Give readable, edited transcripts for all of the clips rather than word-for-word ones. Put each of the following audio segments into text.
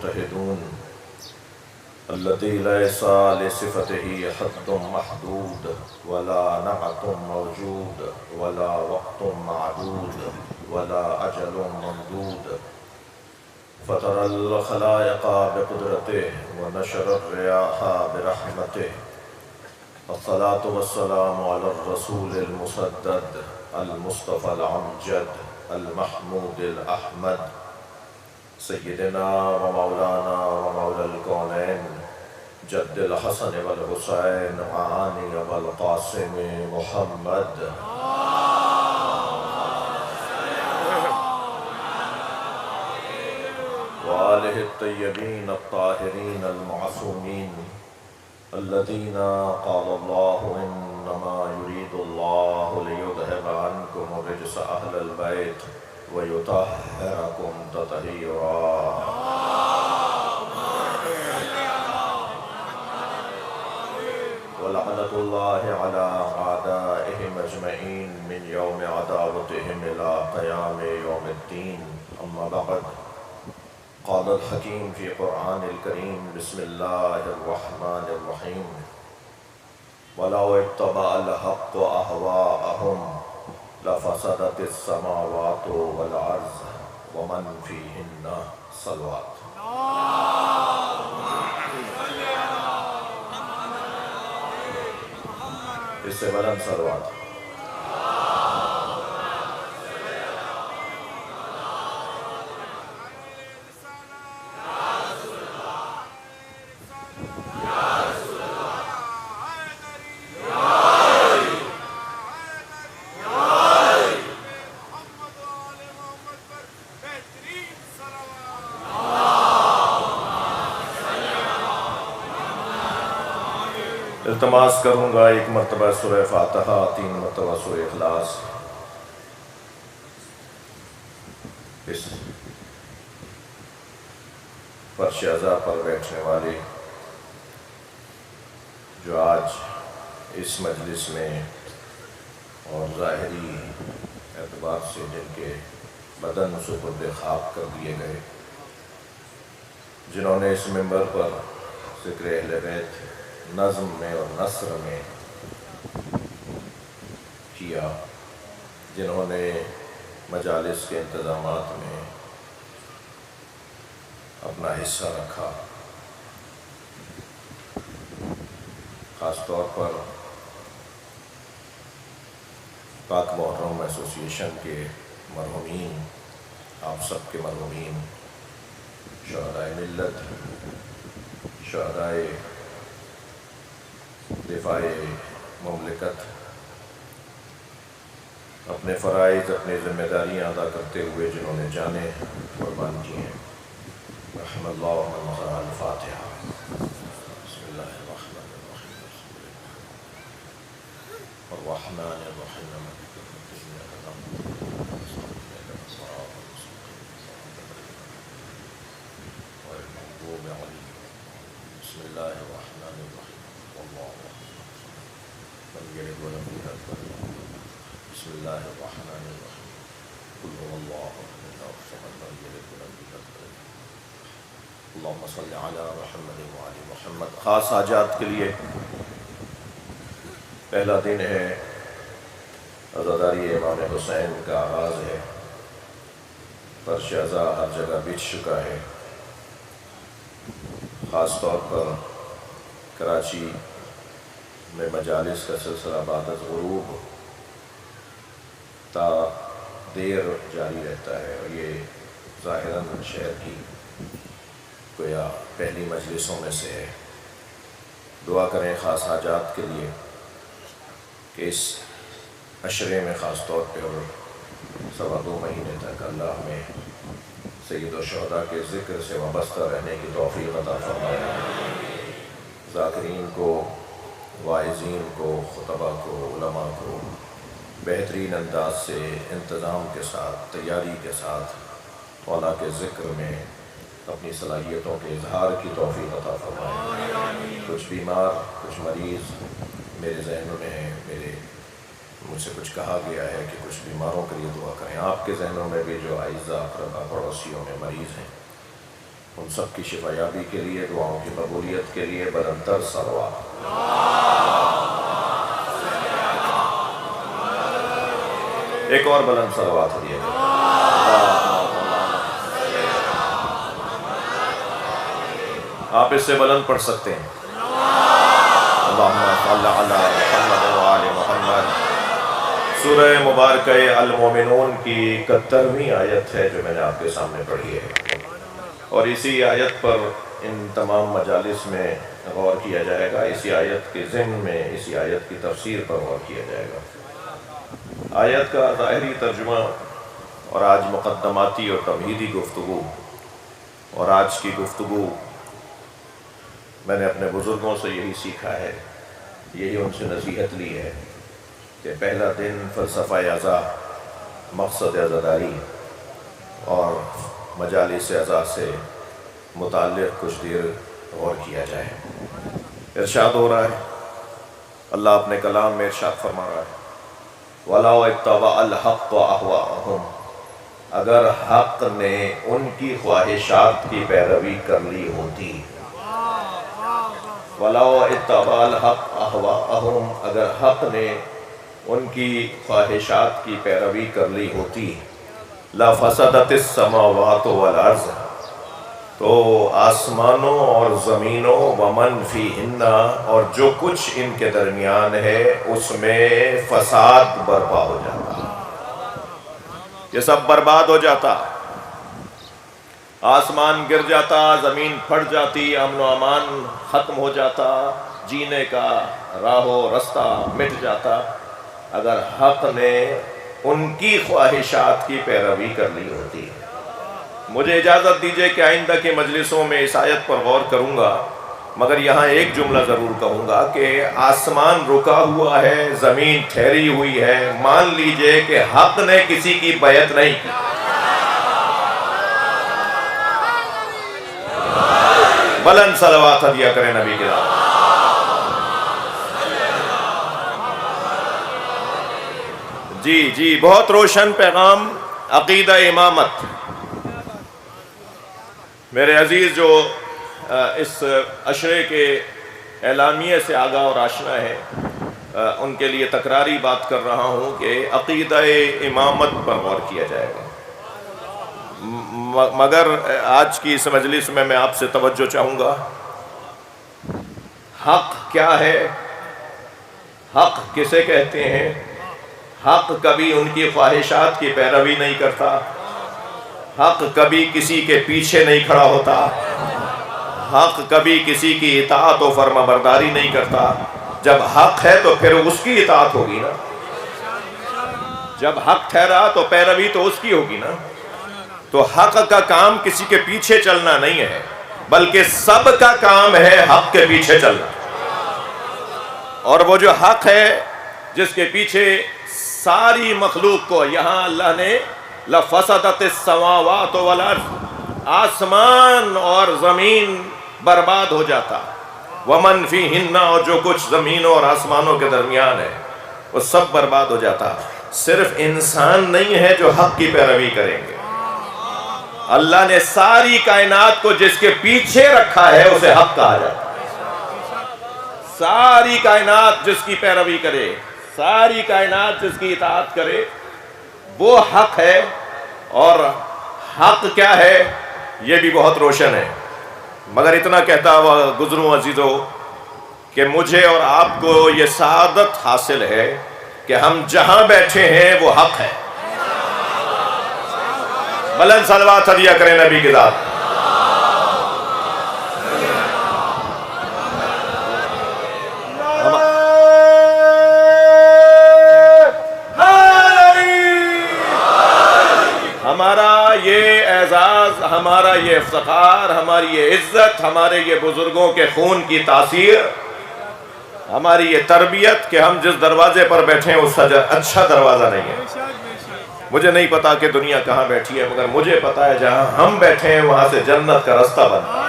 المجتهدون الذي ليس لصفته حد محدود ولا نعت موجود ولا وقت معدود ولا أجل ممدود فطر الخلائق بقدرته ونشر الرياح برحمته الصلاة والسلام على الرسول المسدد المصطفى الأمجد المحمود الأحمد سيدنا ومولانا ومولى الكونين جد الحسن والحسين معاني والقاسم محمد وآله الطيبين الطاهرين المعصومين الذين قال الله إنما يريد الله ليذهب عنكم رجس أهل البيت ويطهركم تطهيرا ولعنة الله على أعدائهم أجمعين من يوم عداوتهم إلى قيام يوم الدين أما بعد قال الحكيم في قرآن الكريم بسم الله الرحمن الرحيم ولو اتبع الحق أهواءهم لفسدت السماوات والأرض ومن فيهن صلوات اس سے بلند صلوات التماس کروں گا ایک مرتبہ سورہ فاتحہ 3 مرتبہ سورہ اخلاص اس فرش عزا پر بیٹھنے والے جو آج اس مجلس میں اور ظاہری اعتبار سے جن کے بدن سپرد خاک کر دیے گئے، جنہوں نے اس منبر پر ذکر اہل بیت نظم میں اور نثر میں کیا، جنہوں نے مجالس کے انتظامات میں اپنا حصہ رکھا، خاص طور پر پاک محرم ایسوسی ایشن کے مرحومین، آپ سب کے مرحومین، شہدائے ملت، شہدائے دفاع مملکت، اپنے فرائض، اپنی ذمہ داریاں ادا کرتے ہوئے جنہوں نے جانیں قربان کی ہیں، رحم اللہ الفاتحہ۔ بسم اللہ الرحمن الرحیم الرحمن الرحیم مالک یوم الدین إياك نعبد وإياك نستعين غير المغضوب عليهم بسم اللہ الرحمن الرحیم والله من يلد ولم يولد بسم الله الرحمن الرحيم قل هو الله أحد الله الصمد لم يلد ولم يولد اللهم صل على محمد وعلى محمد۔ خاص حاجات کے لیے پہلا دن ہے، عزاداری امام حسین کا آغاز ہے، فرش عزا ہر جگہ بچھ چکا ہے، خاص طور پر کراچی میں مجالس کا سلسلہ بعد از غروب تا دیر جاری رہتا ہے، اور یہ ظاہراً شہر کی گویا پہلی مجلسوں میں سے ہے۔ دعا کریں خاص حاجات کے لیے کہ اس عشرے میں خاص طور پہ اور 2.25 مہینے تک اللہ ہمیں سید الشہداء کے ذکر سے وابستہ رہنے کی توفیق عطا فرمائے، ذاکرین کو، واعظین کو، خطبہ کو، علماء کو بہترین انداز سے، انتظام کے ساتھ، تیاری کے ساتھ مولا کے ذکر میں اپنی صلاحیتوں کے اظہار کی توفیق عطا فرمائے۔ کچھ بیمار، کچھ مریض میرے ذہنوں میں ہیں، مجھ سے کچھ کہا گیا ہے کہ کچھ بیماروں کے لیے دعا کریں۔ آپ کے ذہنوں میں بھی جو اعزاء، اقربا، پڑوسیوں میں مریض ہیں، ان سب کی شفایابی کے لیے، دعاؤں کی قبولیت کے لیے بلند تر صلوات۔ ایک اور بلند صلوات ہدیہ کریں۔ آپ اس سے بلند پڑھ سکتے ہیں۔ اللہم صل علی محمد و آل محمد۔ سورہ مبارکہ المومنون کی 71ویں آیت ہے جو میں نے آپ کے سامنے پڑھی ہے، اور اسی آیت پر ان تمام مجالس میں غور کیا جائے گا، اسی آیت کے ضمن میں اسی آیت کی تفسیر پر غور کیا جائے گا۔ آیت کا ظاہری ترجمہ اور آج مقدماتی اور تمہیدی گفتگو، اور آج کی گفتگو میں نے اپنے بزرگوں سے یہی سیکھا ہے، یہی ان سے نصیحت لی ہے کہ پہلا دن فلسفہ اعضاء، مقصد عزاداری اور مجالس اعضاء سے متعلق کچھ دیر غور کیا جائے۔ ارشاد ہو رہا ہے، اللہ اپنے کلام میں ارشاد فرما رہا ہے، وَلَوْ اتَّبَعَ الْحَقُّ أَهْوَاءَهُمْ، اگر حق نے ان کی خواہشات کی پیروی کر لی ہوتی، وَلَوْ اتَّبَعَ الْحَقُّ أَهْوَاءَهُمْ، اگر حق نے ان کی خواہشات کی پیروی کر لی ہوتی، لَفَسَدَتِ السَّمَاوَاتُ وَالْأَرْضُ، تو آسمانوں اور زمینوں، وَمَنْ فِيهِنَّ، اور جو کچھ ان کے درمیان ہے اس میں فساد برپا ہو جاتا، یہ سب برباد ہو جاتا، آسمان گر جاتا، زمین پھٹ جاتی، امن و امان ختم ہو جاتا، جینے کا راہ و رستہ مٹ جاتا، اگر حق نے ان کی خواہشات کی پیروی کر لی ہوتی۔ مجھے اجازت دیجئے کہ آئندہ کی مجلسوں میں اس آیت پر غور کروں گا، مگر یہاں ایک جملہ ضرور کہوں گا کہ آسمان رکا ہوا ہے، زمین ٹھہری ہوئی ہے، مان لیجئے کہ حق نے کسی کی بیعت نہیں کی۔ بلند صلوات ہدیہ کریں نبی کے نام۔ جی بہت روشن پیغام عقیدہ امامت۔ میرے عزیز جو اس عشرے کے اعلامیے سے آگاہ اور آشنا ہے، ان کے لیے تکراری بات کر رہا ہوں کہ عقیدہ امامت پر غور کیا جائے گا، مگر آج کی اس مجلس میں آپ سے توجہ چاہوں گا۔ حق کیا ہے؟ حق کسے کہتے ہیں؟ حق کبھی ان کی خواہشات کی پیروی نہیں کرتا، حق کبھی کسی کے پیچھے نہیں کھڑا ہوتا، حق کبھی کسی کی اطاعت و فرما برداری نہیں کرتا۔ جب حق ہے تو پھر اس کی اطاعت ہوگی نا، جب حق ٹھہرا تو پیروی تو اس کی ہوگی نا۔ تو حق کا کام کسی کے پیچھے چلنا نہیں ہے، بلکہ سب کا کام ہے حق کے پیچھے چلنا، اور وہ جو حق ہے جس کے پیچھے ساری مخلوق کو، یہاں اللہ نے لَفَسَدَتِ السَّمَاوَاتُ وَالْأَرْضُ، آسمان اور زمین برباد ہو جاتا، وَمَنْ فِيهِنَّ، اور جو کچھ زمینوں اور آسمانوں کے درمیان ہے وہ سب برباد ہو جاتا۔ صرف انسان نہیں ہے جو حق کی پیروی کریں گے، اللہ نے ساری کائنات کو جس کے پیچھے رکھا ہے اسے حق کہا جاتا ہے۔ ساری کائنات جس کی پیروی کرے، ساری کائنات جس کی اطاعت کرے، وہ حق ہے۔ اور حق کیا ہے یہ بھی بہت روشن ہے، مگر اتنا کہتا ہوا گزروں عزیزو کہ مجھے اور آپ کو یہ سعادت حاصل ہے کہ ہم جہاں بیٹھے ہیں وہ حق ہے۔ بلند صلوات ہدیہ کریں نبی کی ذات۔ ہمارا یہ اعزاز، ہمارا یہ افتخار، ہماری یہ عزت، ہمارے یہ بزرگوں کے خون کی تاثیر، ہماری یہ تربیت کہ ہم جس دروازے پر بیٹھے ہیں اس سے اچھا دروازہ نہیں ہے۔ مجھے نہیں پتا کہ دنیا کہاں بیٹھی ہے، مگر مجھے پتا ہے جہاں ہم بیٹھے ہیں وہاں سے جنت کا رستہ بنتا ہے،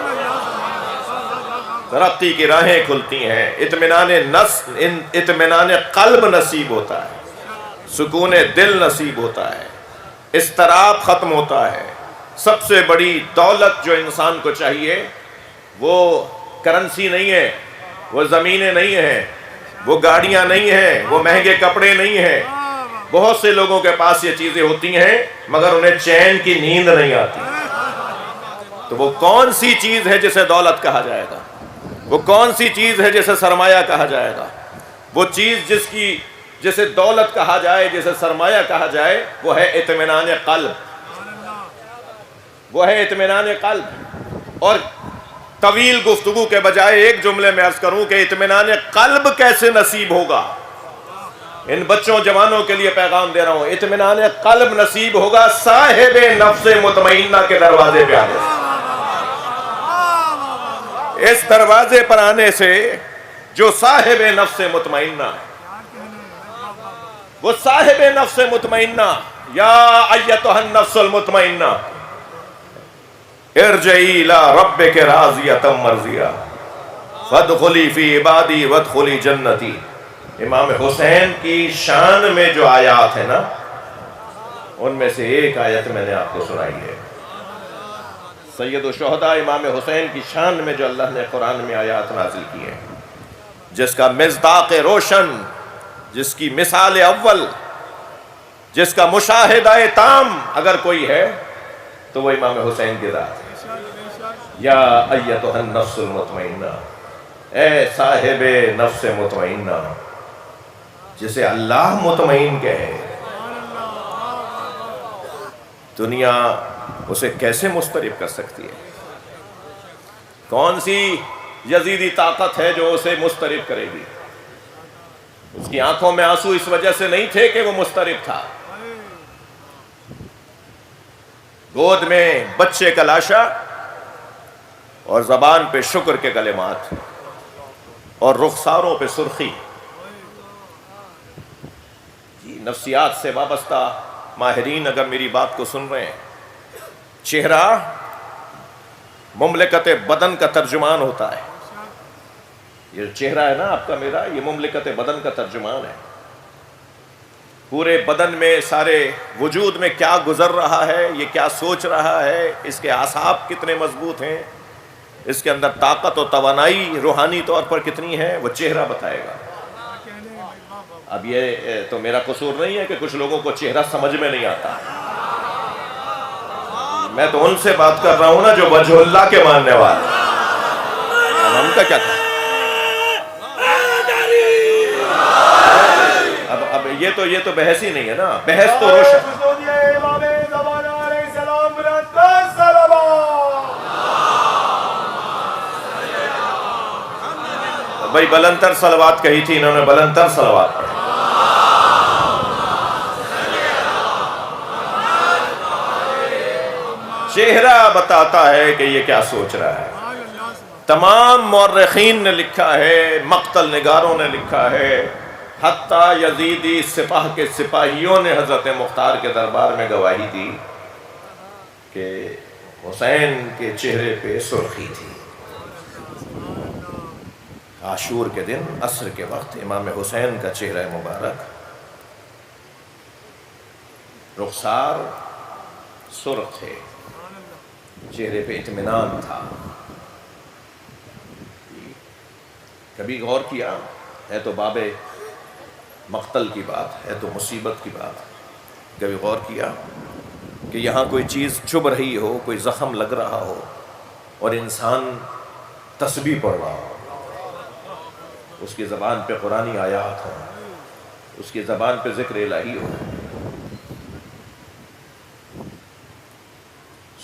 ترقی کی راہیں کھلتی ہیں، اطمینان قلب نصیب ہوتا ہے، سکون دل نصیب ہوتا ہے، اضطراب ختم ہوتا ہے، سب سے بڑی دولت جو انسان کو چاہیے وہ کرنسی نہیں ہے، وہ زمینیں نہیں ہیں، وہ گاڑیاں نہیں ہیں، وہ مہنگے کپڑے نہیں ہیں۔ بہت سے لوگوں کے پاس یہ چیزیں ہوتی ہیں مگر انہیں چین کی نیند نہیں آتی۔ تو وہ کون سی چیز ہے جسے دولت کہا جائے گا؟ وہ کون سی چیز ہے جسے سرمایہ کہا جائے گا؟ وہ چیز جسے دولت کہا جائے، جسے سرمایہ کہا جائے، وہ ہے اطمینان قلب۔ وہ ہے اطمینان قلب۔ اور طویل گفتگو کے بجائے ایک جملے میں عرض کروں کہ اطمینان قلب کیسے نصیب ہوگا؟ ان بچوں جوانوں کے لیے پیغام دے رہا ہوں، اطمینان قلب نصیب ہوگا صاحب نفس مطمئنہ کے دروازے پہ آنے سے۔ اس دروازے پر آنے سے جو صاحب نفس مطمئنہ ہے، وہ صاحب نفس مطمئنہ، یا ایتھا النفس المطمئنہ ارجعی الی ربک راضیۃ مرضیہ فادخلی فی عبادی وادخلی جنتی۔ امام حسین کی شان میں جو آیات ہیں نا، ان میں سے ایک آیت میں نے آپ کو سنائی ہے۔ سید الشہداء امام حسین کی شان میں جو اللہ نے قرآن میں آیات نازل کی ہیں، جس کا مصداق روشن، جس کی مثال اول، جس کا مشاہدہ تام اگر کوئی ہے تو وہ امام حسین کی ذات ہے۔ یا ایتھا النفس المطمئنہ، اے صاحب نفس مطمئنہ، جسے اللہ مطمئن کہے، دنیا اسے کیسے مضطرب کر سکتی ہے؟ کون سی یزیدی طاقت ہے جو اسے مضطرب کرے گی؟ اس کی آنکھوں میں آنسو اس وجہ سے نہیں تھے کہ وہ مضطرب تھا۔ گود میں بچے کا لاشا اور زبان پہ شکر کے کلمات اور رخساروں پہ سرخی۔ نفسیات سے وابستہ ماہرین اگر میری بات کو سن رہے ہیں، چہرہ مملکت بدن کا ترجمان ہوتا ہے۔ یہ چہرہ ہے نا آپ کا میرا، یہ مملکت بدن کا ترجمان ہے۔ پورے بدن میں، سارے وجود میں کیا گزر رہا ہے، یہ کیا سوچ رہا ہے، اس کے اعصاب کتنے مضبوط ہیں، اس کے اندر طاقت و توانائی روحانی طور پر کتنی ہے، وہ چہرہ بتائے گا۔ اب یہ تو میرا قصور نہیں ہے کہ کچھ لوگوں کو چہرہ سمجھ میں نہیں آتا۔ میں تو ان سے بات کر رہا ہوں نا جو وجہ اللہ کے ماننے والے۔ اب ہم کا کیا تھا؟ اب یہ تو بحث ہی نہیں ہے نا، بحث تو روشن۔ بھائی بلندر صلوات کہی تھی انہوں نے، بلندر صلوات پڑھی۔ چہرہ بتاتا ہے کہ یہ کیا سوچ رہا ہے۔ تمام مورخین نے لکھا ہے، مقتل نگاروں نے لکھا ہے، حتیٰ یزیدی سپاہ کے سپاہیوں نے حضرت مختار کے دربار میں گواہی دی کہ حسین کے چہرے پہ سرخی تھی۔ عاشور کے دن عصر کے وقت امام حسین کا چہرہ مبارک، رخسار سرخ تھے، چہرے پہ اطمینان تھا۔ کبھی غور کیا ہے تو باب مقتل کی بات ہے، تو مصیبت کی بات، کبھی غور کیا کہ یہاں کوئی چیز چبھ رہی ہو، کوئی زخم لگ رہا ہو اور انسان تسبیح پڑھ رہا ہو، اس کی زبان پہ قرآنی آیات ہو، اس کی زبان پہ ذکر الہی ہو۔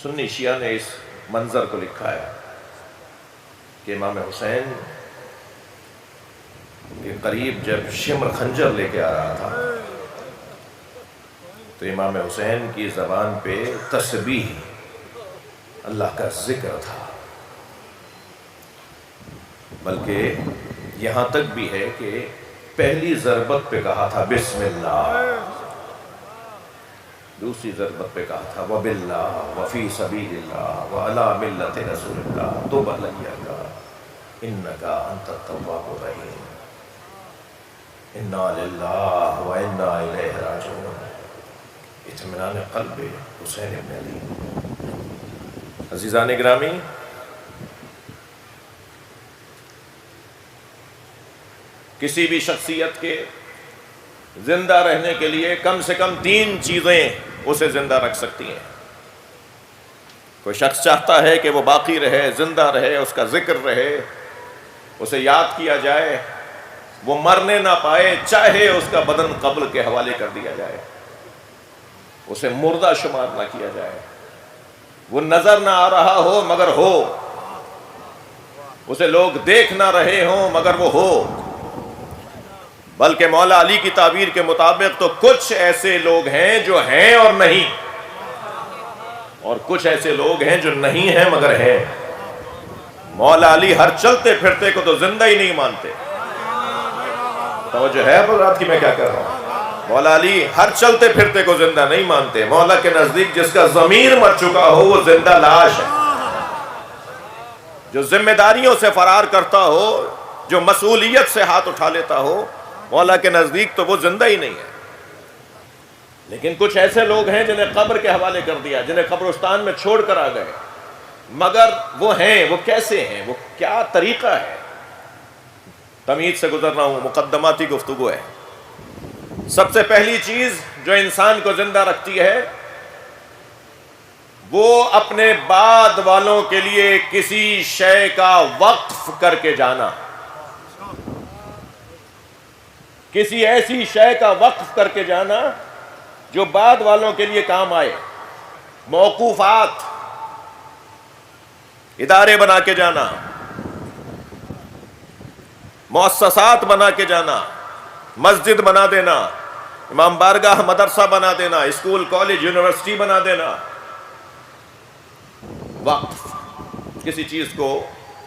سنی شیعہ نے اس منظر کو لکھا ہے کہ امام حسین کے قریب جب شمر خنجر لے کے آ رہا تھا تو امام حسین کی زبان پہ تسبیح، اللہ کا ذکر تھا، بلکہ یہاں تک بھی ہے کہ پہلی ضربت پہ کہا تھا بسم اللہ، دوسری ضربت پہ کہا تھا وباللہ وفی سبیل اللہ وعلی ملت رسول اللہ توب علیک انک انت التواب الرحیم انا للہ و انا الیہ راجعون۔ اطمینان قلب حسین ابن علی۔ عزیزان گرامی، کسی بھی شخصیت کے زندہ رہنے کے لیے کم سے کم 3 چیزیں اسے زندہ رکھ سکتی ہیں۔ کوئی شخص چاہتا ہے کہ وہ باقی رہے، زندہ رہے، اس کا ذکر رہے، اسے یاد کیا جائے، وہ مرنے نہ پائے، چاہے اس کا بدن قبر کے حوالے کر دیا جائے، اسے مردہ شمار نہ کیا جائے، وہ نظر نہ آ رہا ہو مگر ہو، اسے لوگ دیکھ نہ رہے ہوں مگر وہ ہو۔ بلکہ مولا علی کی تعبیر کے مطابق تو کچھ ایسے لوگ ہیں جو ہیں اور نہیں، اور کچھ ایسے لوگ ہیں جو نہیں ہیں مگر ہیں۔ مولا علی ہر چلتے پھرتے کو تو زندہ ہی نہیں مانتے۔ توجہ ہے بات کی میں کیا کر رہا ہوں؟ مولا علی ہر چلتے پھرتے کو زندہ نہیں مانتے۔ مولا کے نزدیک جس کا ضمیر مر چکا ہو وہ زندہ لاش ہے۔ جو ذمہ داریوں سے فرار کرتا ہو، جو مسئولیت سے ہاتھ اٹھا لیتا ہو، مولا کے نزدیک تو وہ زندہ ہی نہیں ہے۔ لیکن کچھ ایسے لوگ ہیں جنہیں قبر کے حوالے کر دیا، جنہیں قبرستان میں چھوڑ کر آ گئے، مگر وہ ہیں، وہ کیسے ہیں، وہ کیا طریقہ ہے؟ تمہید سے گزر رہا ہوں، مقدماتی گفتگو ہے۔ سب سے پہلی چیز جو انسان کو زندہ رکھتی ہے وہ اپنے بعد والوں کے لیے کسی شے کا وقف کر کے جانا، کسی ایسی شے کا وقف کر کے جانا جو بعد والوں کے لیے کام آئے۔ موقوفات، ادارے بنا کے جانا، مؤسسات بنا کے جانا، مسجد بنا دینا، امام بارگاہ مدرسہ بنا دینا، اسکول کالج یونیورسٹی بنا دینا۔ وقف، کسی چیز کو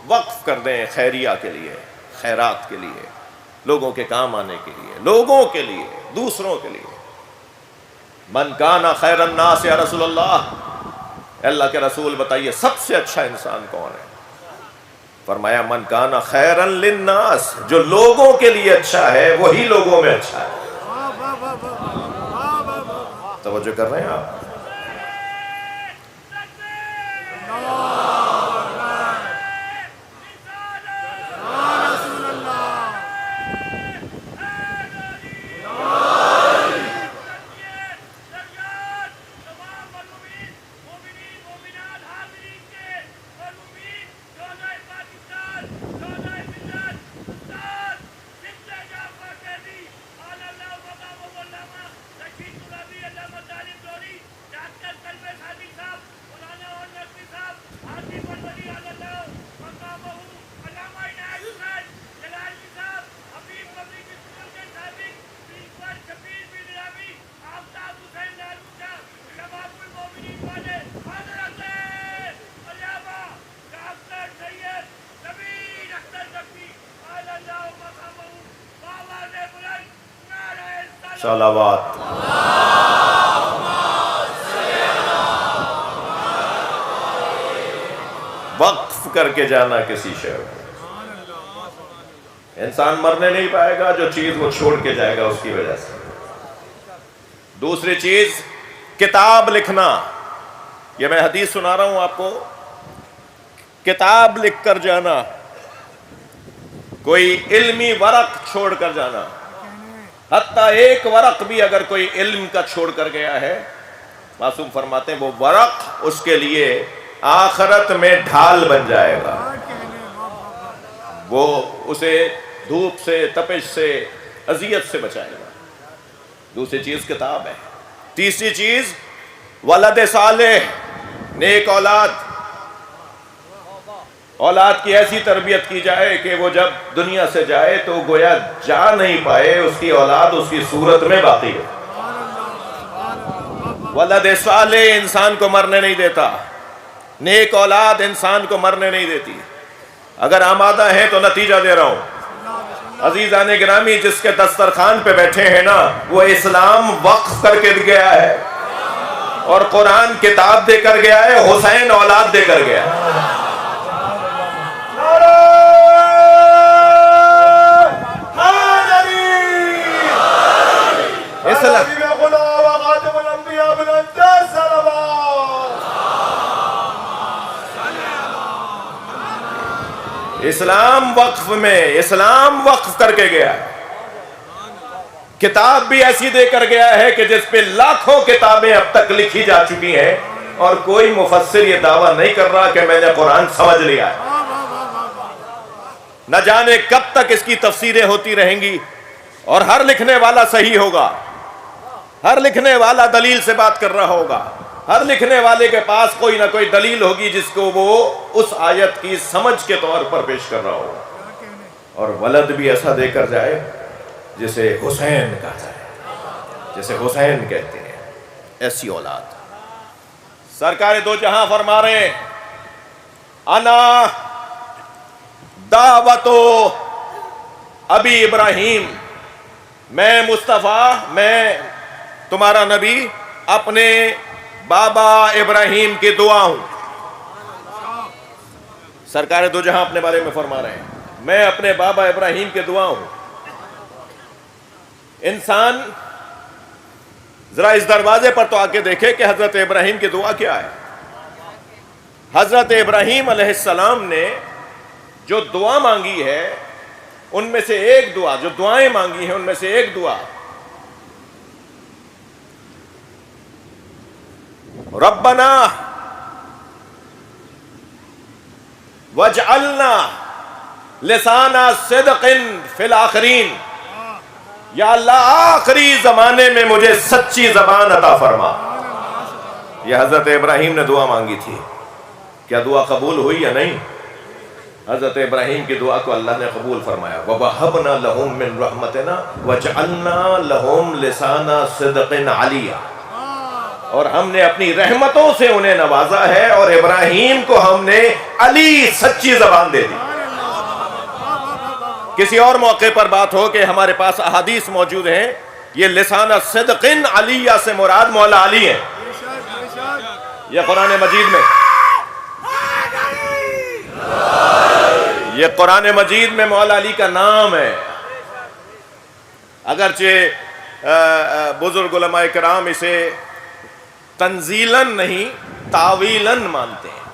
وقف کر دیں خیریہ کے لیے، خیرات کے لیے، لوگوں کے کام آنے کے لیے، لوگوں کے لیے، دوسروں کے لیے۔ من کان خیر الناس یا رسول اللہ، اللہ کے رسول بتائیے سب سے اچھا انسان کون ہے؟ فرمایا من کان خیرا للناس، جو لوگوں کے لیے اچھا ہے وہی لوگوں میں اچھا ہے۔ توجہ کر رہے ہیں آپ؟ صلوات۔ وقف کر کے جانا کسی شے کو۔ انسان مرنے نہیں پائے گا جو چیز وہ چھوڑ کے جائے گا اس کی وجہ سے۔ دوسری چیز کتاب لکھنا، یہ میں حدیث سنا رہا ہوں آپ کو، کتاب لکھ کر جانا، کوئی علمی ورق چھوڑ کر جانا، حتیٰ ایک ورق بھی اگر کوئی علم کا چھوڑ کر گیا ہے، معصوم فرماتے ہیں وہ ورق اس کے لیے آخرت میں ڈھال بن جائے گا، وہ اسے دھوپ سے، تپش سے، اذیت سے بچائے گا۔ دوسری چیز کتاب ہے۔ تیسری چیز ولد صالح، نیک اولاد، اولاد کی ایسی تربیت کی جائے کہ وہ جب دنیا سے جائے تو گویا جا نہیں پائے، اس کی اولاد اس کی صورت میں باقی ہے۔ ولد صالح انسان کو مرنے نہیں دیتا، نیک اولاد انسان کو مرنے نہیں دیتی۔ اگر آمادہ ہیں تو نتیجہ دے رہا ہوں، عزیزان گرامی، جس کے دسترخوان پہ بیٹھے ہیں نا، وہ اسلام وقف کر کے گیا ہے، اور قرآن کتاب دے کر گیا ہے، حسین اولاد دے کر گیا ہے۔ اسلام وقف میں، اسلام وقف کر کے گیا ہے. کتاب بھی ایسی دے کر گیا ہے کہ جس پہ لاکھوں کتابیں اب تک لکھی جا چکی ہیں اور کوئی مفسر یہ دعویٰ نہیں کر رہا کہ میں نے قرآن سمجھ لیا ہے. نہ جانے کب تک اس کی تفسیریں ہوتی رہیں گی اور ہر لکھنے والا صحیح ہوگا، ہر لکھنے والا دلیل سے بات کر رہا ہوگا، ہر لکھنے والے کے پاس کوئی نہ کوئی دلیل ہوگی جس کو وہ اس آیت کی سمجھ کے طور پر پیش کر رہا ہوگا. اور ولد بھی ایسا دے کر جائے جسے حسین کہا جائے، جسے حسین کہتے ہیں، ایسی اولاد. سرکار دو جہاں فرما رہے ہیں انا دعوتو ابی ابراہیم، میں مصطفیٰ، میں تمہارا نبی اپنے بابا ابراہیم کی دعا ہوں. سرکار دو جہاں اپنے بارے میں فرما رہے ہیں میں اپنے بابا ابراہیم کی دعا ہوں. انسان ذرا اس دروازے پر تو آ کے دیکھے کہ حضرت ابراہیم کی دعا کیا ہے. حضرت ابراہیم علیہ السلام نے جو دعا مانگی ہے ان میں سے ایک دعا، جو دعائیں مانگی ہیں ان میں سے ایک دعا ربنا وجعلنا لسان صدق فی الاخرین، یا اللہ آخری زمانے میں مجھے سچی زبان عطا فرما. یہ حضرت ابراہیم نے دعا مانگی تھی. کیا دعا قبول ہوئی یا نہیں؟ حضرت ابراہیم کی دعا کو اللہ نے قبول فرمایا. وَوَهَبْنَا لَهُم مِّن رَحْمَتِنَا وَجَعَلْنَا لَهُم لِسَانَ صِدْقٍ عَلِيًّا، اور ہم نے اپنی رحمتوں سے انہیں نوازا ہے اور ابراہیم کو ہم نے علی، سچی زبان دے دی. کسی اور موقع پر بات ہو کہ ہمارے پاس احادیث موجود ہیں، یہ لسان صدق علیہ سے مراد مولا علی ہیں. یہ قرآن مجید میں، یہ قرآن مجید میں مولا علی کا نام ہے. اگرچہ بزرگ علماء کرام اسے تنزیلاً نہیں تاویلاً مانتے ہیں،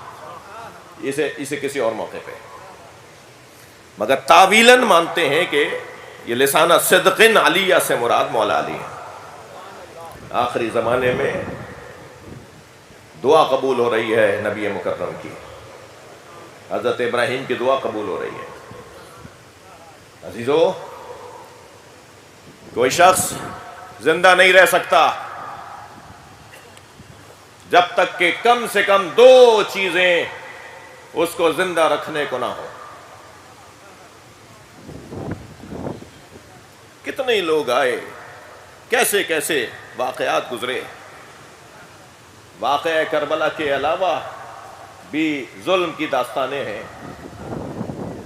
اسے کسی اور موقع پہ، مگر تاویلاً مانتے ہیں کہ یہ لسانہ صدق علیہ سے مراد مولا علی ہے. آخری زمانے میں دعا قبول ہو رہی ہے نبی مکرم کی، حضرت ابراہیم کی دعا قبول ہو رہی ہے. عزیزو، کوئی شخص زندہ نہیں رہ سکتا جب تک کہ کم سے کم دو چیزیں اس کو زندہ رکھنے کو نہ ہو. کتنے لوگ آئے، کیسے کیسے واقعات گزرے. واقعہ کربلا کے علاوہ بھی ظلم کی داستانیں ہیں.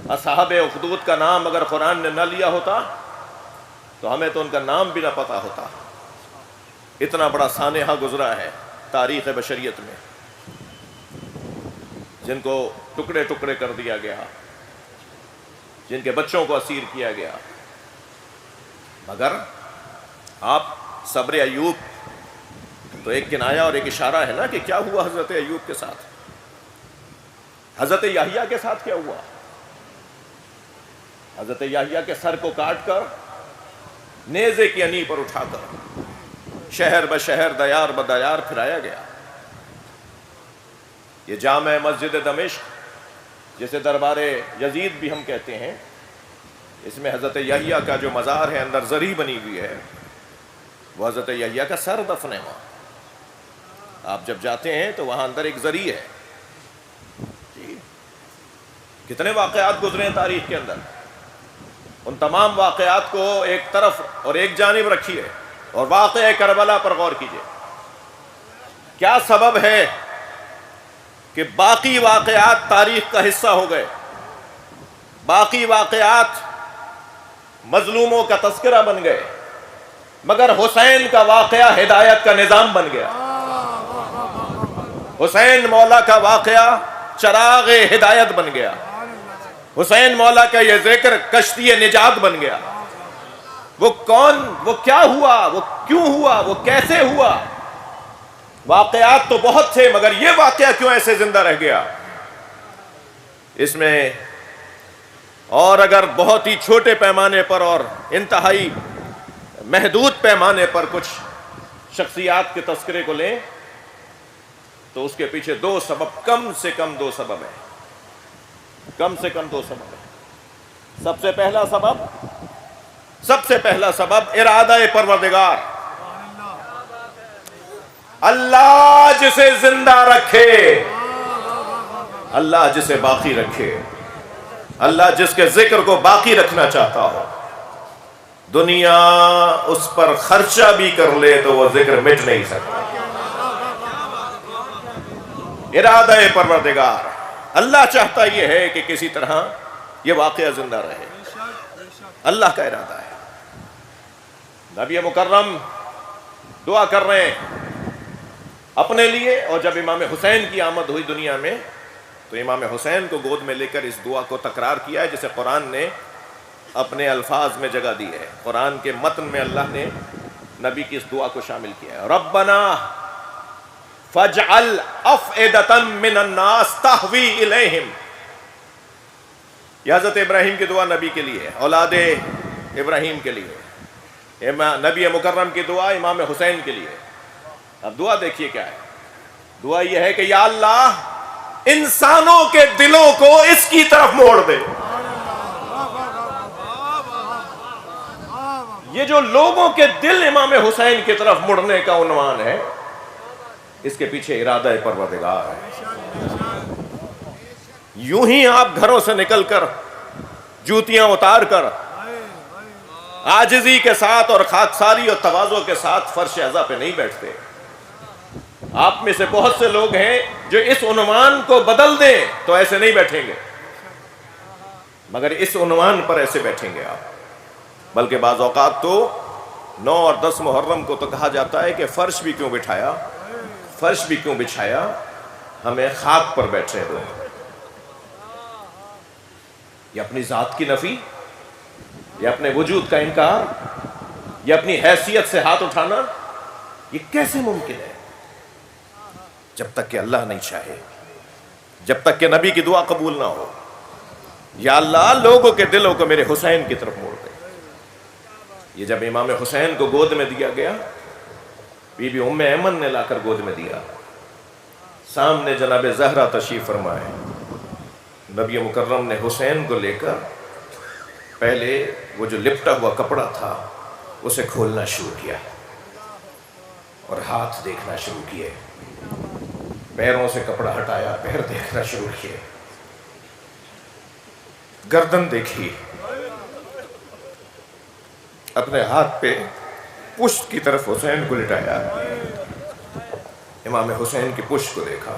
اصحاب اخدود کا نام اگر قرآن نے نہ لیا ہوتا تو ہمیں تو ان کا نام بھی نہ پتا ہوتا. اتنا بڑا سانحہ گزرا ہے تاریخ بشریت میں، جن کو ٹکڑے ٹکڑے کر دیا گیا، جن کے بچوں کو اسیر کیا گیا. مگر آپ صبر ایوب تو ایک کنایا اور ایک اشارہ ہے نا کہ کیا ہوا حضرت ایوب کے ساتھ، حضرت یحییٰ کے ساتھ کیا ہوا. حضرت یحییٰ کے سر کو کاٹ کر نیزے کی انی پر اٹھا کر شہر بشہر دیار بدیار پھرایا گیا. یہ جامع مسجد دمشق جسے دربار یزید بھی ہم کہتے ہیں، اس میں حضرت یحییٰ کا جو مزار ہے اندر زری بنی ہوئی ہے، وہ حضرت یحییٰ کا سر دفن ہے. وہاں آپ جب جاتے ہیں تو وہاں اندر ایک زری ہے. جی، کتنے واقعات گزرے ہیں تاریخ کے اندر. ان تمام واقعات کو ایک طرف اور ایک جانب رکھیے اور واقعہ کربلا پر غور کیجیے. کیا سبب ہے کہ باقی واقعات تاریخ کا حصہ ہو گئے، باقی واقعات مظلوموں کا تذکرہ بن گئے، مگر حسین کا واقعہ ہدایت کا نظام بن گیا. حسین مولا کا واقعہ چراغ ہدایت بن گیا. حسین مولا کا یہ ذکر کشتی نجات بن گیا. وہ کون، وہ کیا ہوا، وہ کیوں ہوا، وہ کیسے ہوا. واقعات تو بہت تھے مگر یہ واقعہ کیوں ایسے زندہ رہ گیا. اس میں اور اگر بہت ہی چھوٹے پیمانے پر اور انتہائی محدود پیمانے پر کچھ شخصیات کے تذکرے کو لیں تو اس کے پیچھے دو سبب، کم سے کم دو سبب ہیں، کم سے کم دو سبب ہیں۔ سب سے پہلا سبب ارادہ پروردگار، اللہ جسے زندہ رکھے، اللہ جسے باقی رکھے، اللہ جس کے ذکر کو باقی رکھنا چاہتا ہو، دنیا اس پر خرچہ بھی کر لے تو وہ ذکر مٹ نہیں سکتا۔ ارادہ پروردگار، اللہ چاہتا یہ ہے کہ کسی طرح یہ واقعہ زندہ رہے، اللہ کا ارادہ ہے۔ نبی مکرم دعا کر رہے ہیں اپنے لیے، اور جب امام حسین کی آمد ہوئی دنیا میں تو امام حسین کو گود میں لے کر اس دعا کو تکرار کیا ہے، جسے قرآن نے اپنے الفاظ میں جگہ دی ہے۔ قرآن کے متن میں اللہ نے نبی کی اس دعا کو شامل کیا ہے، ربنا فاجعل افئدۃ من الناس تہوی الیہم۔ یہ حضرت ابراہیم کی دعا نبی کے لیے، اولاد ابراہیم کے لیے، نبی مکرم کی دعا امام حسین کے لیے۔ اب دعا دیکھیے کیا ہے، دعا یہ ہے کہ یا اللہ انسانوں کے دلوں کو اس کی طرف موڑ دے۔ یہ جو لوگوں کے دل امام حسین کی طرف مڑنے کا عنوان ہے، اس کے پیچھے ارادہ پروردگار ہے۔ یوں ہی آپ گھروں سے نکل کر جوتیاں اتار کر عاجزی کے ساتھ اور خاکساری اور تواضع کے ساتھ فرش عزا پہ نہیں بیٹھتے۔ آپ میں سے بہت سے لوگ ہیں جو اس عنوان کو بدل دیں تو ایسے نہیں بیٹھیں گے، مگر اس عنوان پر ایسے بیٹھیں گے آپ۔ بلکہ بعض اوقات تو 9 اور 10 محرم کو تو کہا جاتا ہے کہ فرش بھی کیوں بٹھایا، فرش بھی کیوں بچھایا، ہمیں خاک پر بیٹھنے دو۔ یہ اپنی ذات کی نفی، یہ اپنے وجود کا انکار، یہ اپنی حیثیت سے ہاتھ اٹھانا، یہ کیسے ممکن ہے؟ جب تک کہ اللہ نہیں چاہے، جب تک کہ نبی کی دعا قبول نہ ہو، یا اللہ لوگوں کے دلوں کو میرے حسین کی طرف موڑ دے۔ یہ جب امام حسین کو گود میں دیا گیا، بی بی ام ایمن نے لا کر گود میں دیا، سامنے جناب زہرا تشریف فرمائے، نبی مکرم نے حسین کو لے کر پہلے وہ جو لپٹا ہوا کپڑا تھا اسے کھولنا شروع کیا اور ہاتھ دیکھنا شروع کیے، پیروں سے کپڑا ہٹایا، پیر دیکھنا شروع کیے، گردن دیکھی، اپنے ہاتھ پہ پشت کی طرف حسین کو لٹایا، امام حسین کی پشت کو دیکھا،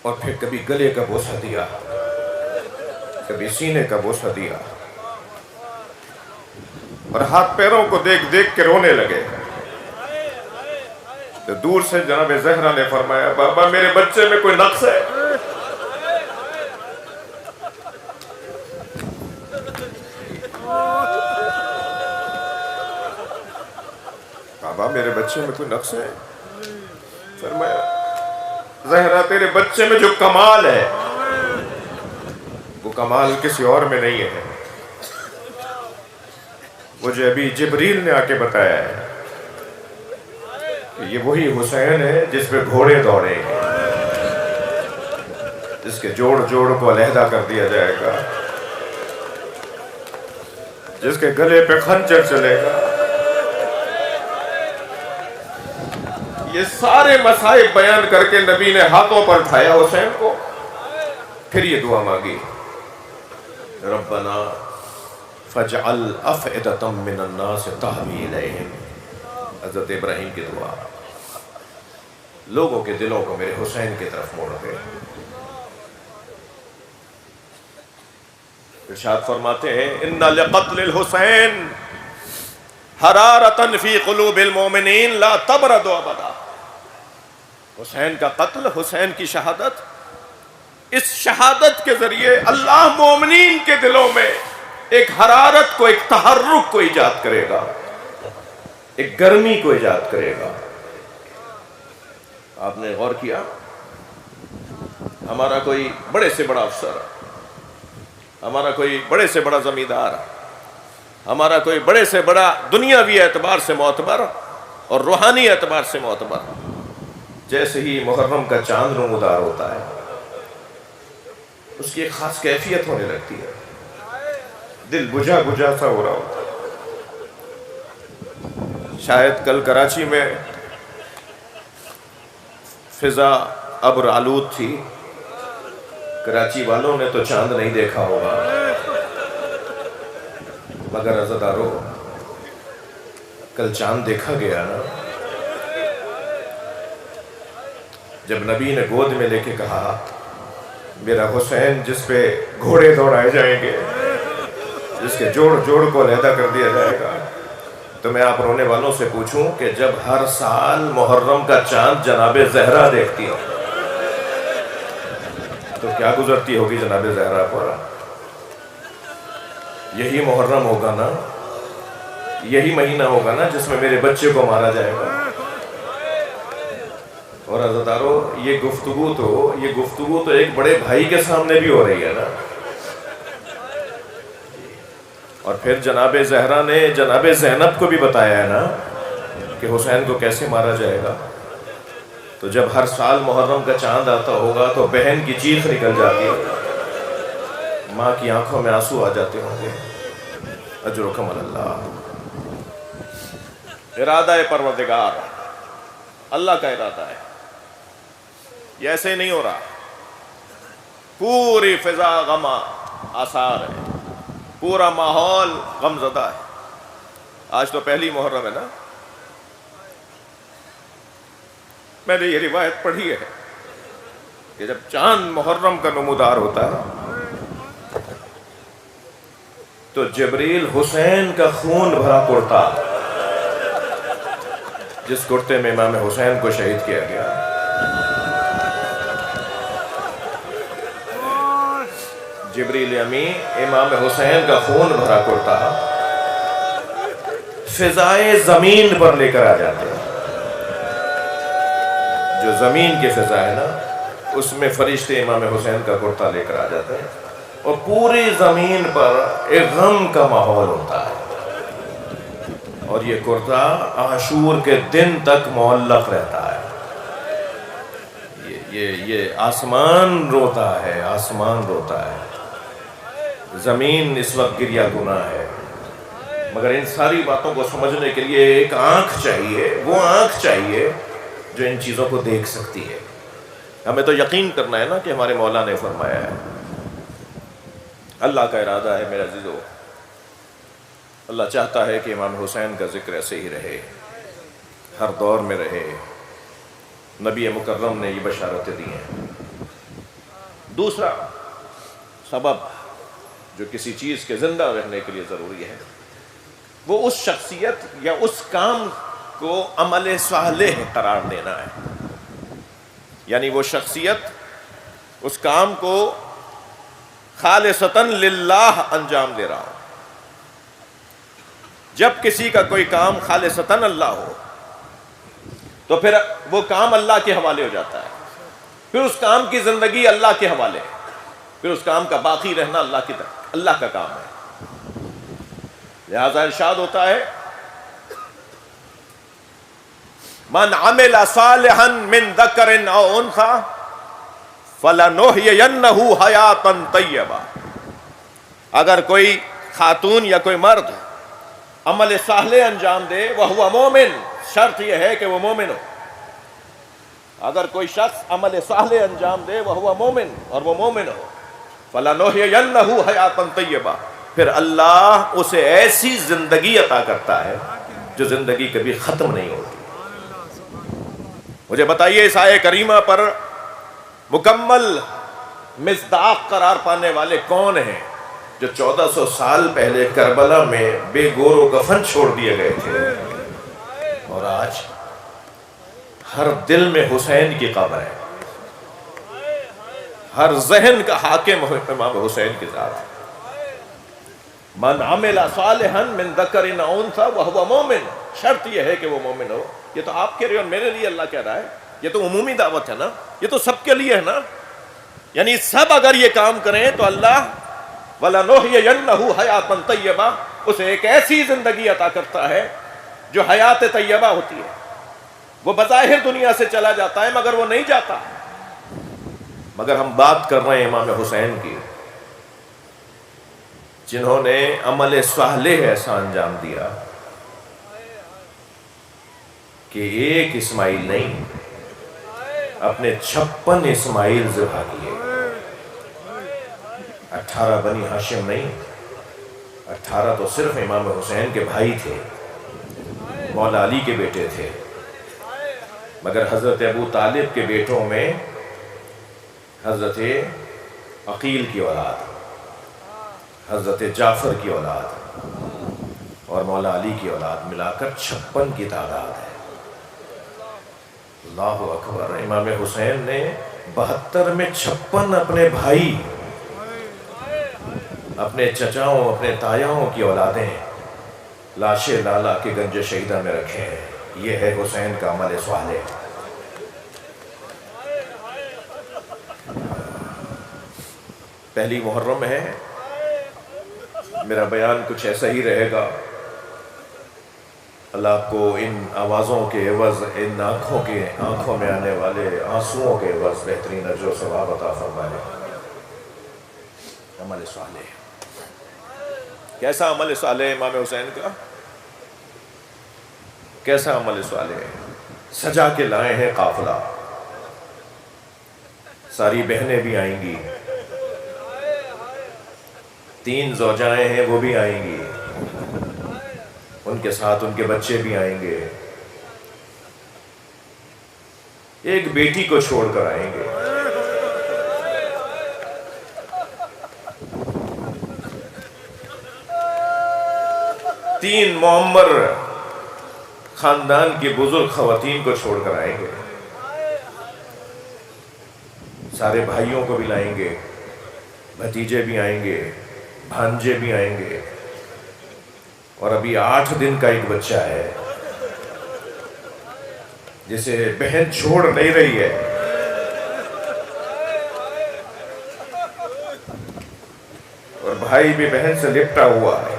اور پھر کبھی گلے کا بوسہ دیا، کبھی سینے کا بوسہ دیا، اور ہاتھ پیروں کو دیکھ دیکھ کے رونے لگے۔ تو دور سے جناب زہرا نے فرمایا، بابا میرے بچے میں کوئی نقص ہے؟ بابا میرے بچے میں کوئی نقص ہے؟ فرمایا زہرا تیرے بچے میں جو کمال ہے وہ کمال کسی اور میں نہیں ہے، وہ جو ابھی جبریل نے آ کے بتایا ہے کہ یہ وہی حسین ہے جس پہ گھوڑے دوڑے گے، جس کے جوڑ جوڑ کو علیحدہ کر دیا جائے گا، جس کے گلے پہ خنجر چلے گا۔ یہ سارے مصائب بیان کر کے نبی نے ہاتھوں پر اٹھایا حسین کو، پھر یہ دعا مانگی، ربنا فاجعل افئدۃ من الناس تہوی الیہم۔ حضرت ابراہیم کی دعا، لوگوں کے دلوں کو میرے حسین کی طرف موڑ دے۔ ارشاد فرماتے ہیں، ان لقتل الحسین حرارۃ فی قلوب المؤمنین لا تبرد ابدا۔ حسین کا قتل، حسین کی شہادت، اس شہادت کے ذریعے اللہ مومنین کے دلوں میں ایک حرارت کو، ایک تحرک کو ایجاد کرے گا، ایک گرمی کو ایجاد کرے گا۔ آپ نے غور کیا، ہمارا کوئی بڑے سے بڑا افسر ہمارا کوئی بڑے سے بڑا زمیندار، ہمارا کوئی بڑے سے بڑا دنیاوی اعتبار سے معتبر اور روحانی اعتبار سے معتبر، جیسے ہی محرم کا چاند نمودار ہوتا ہے اس کی ایک خاص کیفیت ہونے لگتی ہے، دل بجھا بجھا سا ہو رہا ہوتا ہے۔ شاید کل کراچی میں فضا ابر آلود تھی، کراچی والوں نے تو چاند نہیں دیکھا ہوگا، مگر عزادارو کل چاند دیکھا گیا نا، جب نبی نے گود میں لے کے کہا میرا حسین جس پہ گھوڑے دوڑائے جائیں گے، جس کے جوڑ جوڑ کو علیحدہ کر دیا جائے گا، تو میں آپ رونے والوں سے پوچھوں کہ جب ہر سال محرم کا چاند جناب زہرا دیکھتی ہو تو کیا گزرتی ہوگی جناب زہرا پر؟ یہی محرم ہوگا نا، یہی مہینہ ہوگا نا جس میں میرے بچے کو مارا جائے گا۔ اور عزادارو یہ گفتگو تو ایک بڑے بھائی کے سامنے بھی ہو رہی ہے نا، اور پھر جناب زہرا نے جناب زینب کو بھی بتایا ہے نا کہ حسین کو کیسے مارا جائے گا۔ تو جب ہر سال محرم کا چاند آتا ہوگا تو بہن کی چیخ نکل جاتی ہے، ماں کی آنکھوں میں آنسو آ جاتے ہوں گے۔ اجرکم اللہ، ارادہ پروردگار، اللہ کا ارادہ ہے، یہ ایسے نہیں ہو رہا۔ پوری فضا غم آثار ہے، پورا ماحول غم زدہ ہے۔ آج تو پہلی محرم ہے نا، میں نے یہ روایت پڑھی ہے کہ جب چاند محرم کا نمودار ہوتا ہے تو جبریل حسین کا خون بھرا کرتا، جس کرتے میں امام حسین کو شہید کیا گیا، جبریل امین امام حسین کا خون بھرا کرتا فضائے زمین پر لے کر آ جاتے ہیں۔ جو زمین کی فضا ہے نا اس میں فرشتے امام حسین کا کرتا لے کر آ جاتے ہیں، اور پوری زمین پر ایک غم کا ماحول ہوتا ہے، اور یہ کرتا عاشور کے دن تک معلق رہتا ہے۔ یہ آسمان روتا ہے، آسمان روتا ہے، زمین اس وقت گریہ گناہ ہے، مگر ان ساری باتوں کو سمجھنے کے لیے ایک آنکھ چاہیے، وہ آنکھ چاہیے جو ان چیزوں کو دیکھ سکتی ہے۔ ہمیں تو یقین کرنا ہے نا کہ ہمارے مولا نے فرمایا ہے، اللہ کا ارادہ ہے میرے عزیزو، اللہ چاہتا ہے کہ امام حسین کا ذکر ایسے ہی رہے، ہر دور میں رہے۔ نبی مکرم نے یہ بشارتیں دی ہیں۔ دوسرا سبب جو کسی چیز کے زندہ رہنے کے لیے ضروری ہے وہ اس شخصیت یا اس کام کو عمل صالح قرار دینا ہے، یعنی وہ شخصیت اس کام کو خالصتاً للہ انجام دے رہا ہو۔ جب کسی کا کوئی کام خالصتاً اللہ ہو تو پھر وہ کام اللہ کے حوالے ہو جاتا ہے، پھر اس کام کی زندگی اللہ کے حوالے ہے، پھر اس کام کا باقی رہنا اللہ کا کام ہے۔ لہذا ارشاد ہوتا ہے من عمل صالحا من ذکر او انثى فلنحيينه حیاتا طیبہ، اگر کوئی خاتون یا کوئی مرد عمل صالح انجام دے وہو مومن، شرط یہ ہے کہ وہ مومن ہو۔ اگر کوئی شخص عمل صالح انجام دے وہو مومن، اور وہ مومن ہو، فلنحيينه حیاتا طیبہ، پھر اللہ اسے ایسی زندگی عطا کرتا ہے جو زندگی کبھی ختم نہیں ہوتی۔ مجھے بتائیے اس آیے کریمہ پر مکمل مصداق قرار پانے والے کون ہیں جو 1400 سال پہلے کربلا میں بے گور و کفن چھوڑ دیے گئے تھے، اور آج ہر دل میں حسین کی قبر ہے، ہر ذہن کا حاکم امام حسین کی ذات ہے۔ من عمل صالحا من ذکر او انثى وهو مومن، شرط یہ ہے کہ وہ مومن ہو۔ یہ تو آپ کہہ رہے ہو اور میرے لیے اللہ کہہ رہا ہے، یہ تو عمومی دعوت ہے نا، یہ تو سب کے لیے ہے نا، یعنی سب اگر یہ کام کریں تو اللہ وَلَنُحْيِيَنَّهُ حَيَاتًا طَيِّبَةً، اسے ایک ایسی زندگی عطا کرتا ہے جو حیات طیبہ ہوتی ہے. وہ بظاہر دنیا سے چلا جاتا ہے مگر وہ نہیں جاتا. مگر ہم بات کر رہے ہیں امام حسین کی، جنہوں نے عمل صالح ایسا انجام دیا کہ ایک اسماعیل نہیں، اپنے 56 اسماعیل ذبح کیے. 18 بنی ہاشم نہیں، 18 تو صرف امام حسین کے بھائی تھے، مولا علی کے بیٹے تھے. مگر حضرت ابو طالب کے بیٹوں میں حضرت عقیل کی اولاد، حضرت جعفر کی اولاد اور مولا علی کی اولاد ملا کر 56 کی تعداد ہے. اللہ اکبر. امام حسین نے 72 میں 56 اپنے بھائی، اپنے چچاؤں، اپنے تایاؤں کی اولادیں لاشے لالا کے گنج شہیدہ میں رکھے ہیں. یہ ہے حسین کا عمل صالح. پہلی محرم ہے، میرا بیان کچھ ایسا ہی رہے گا. اللہ آپ کو ان آوازوں کے عوض، ان آنکھوں میں آنے والے آنسوؤں کے عوض بہترین اجر و ثواب عطا فرمائے. عمل صالح کیسا؟ عمل صالح امام حسین کا کیسا عمل صالح ہے؟ سجا کے لائے ہیں قافلہ، ساری بہنیں بھی آئیں گی، 3 زوجائیں ہیں وہ بھی آئیں گی، ان کے ساتھ ان کے بچے بھی آئیں گے، ایک بیٹی کو چھوڑ کر آئیں گے. تین معمر خاندان کی بزرگ خواتین کو چھوڑ کر آئیں گے. سارے بھائیوں کو بھی لائیں گے، بھتیجے بھی آئیں گے، بھانجے بھی آئیں گے. اور ابھی 8 دن کا ایک بچہ ہے جسے بہن چھوڑ نہیں رہی ہے. اور بھائی بھی بہن سے لپٹا ہوا ہے.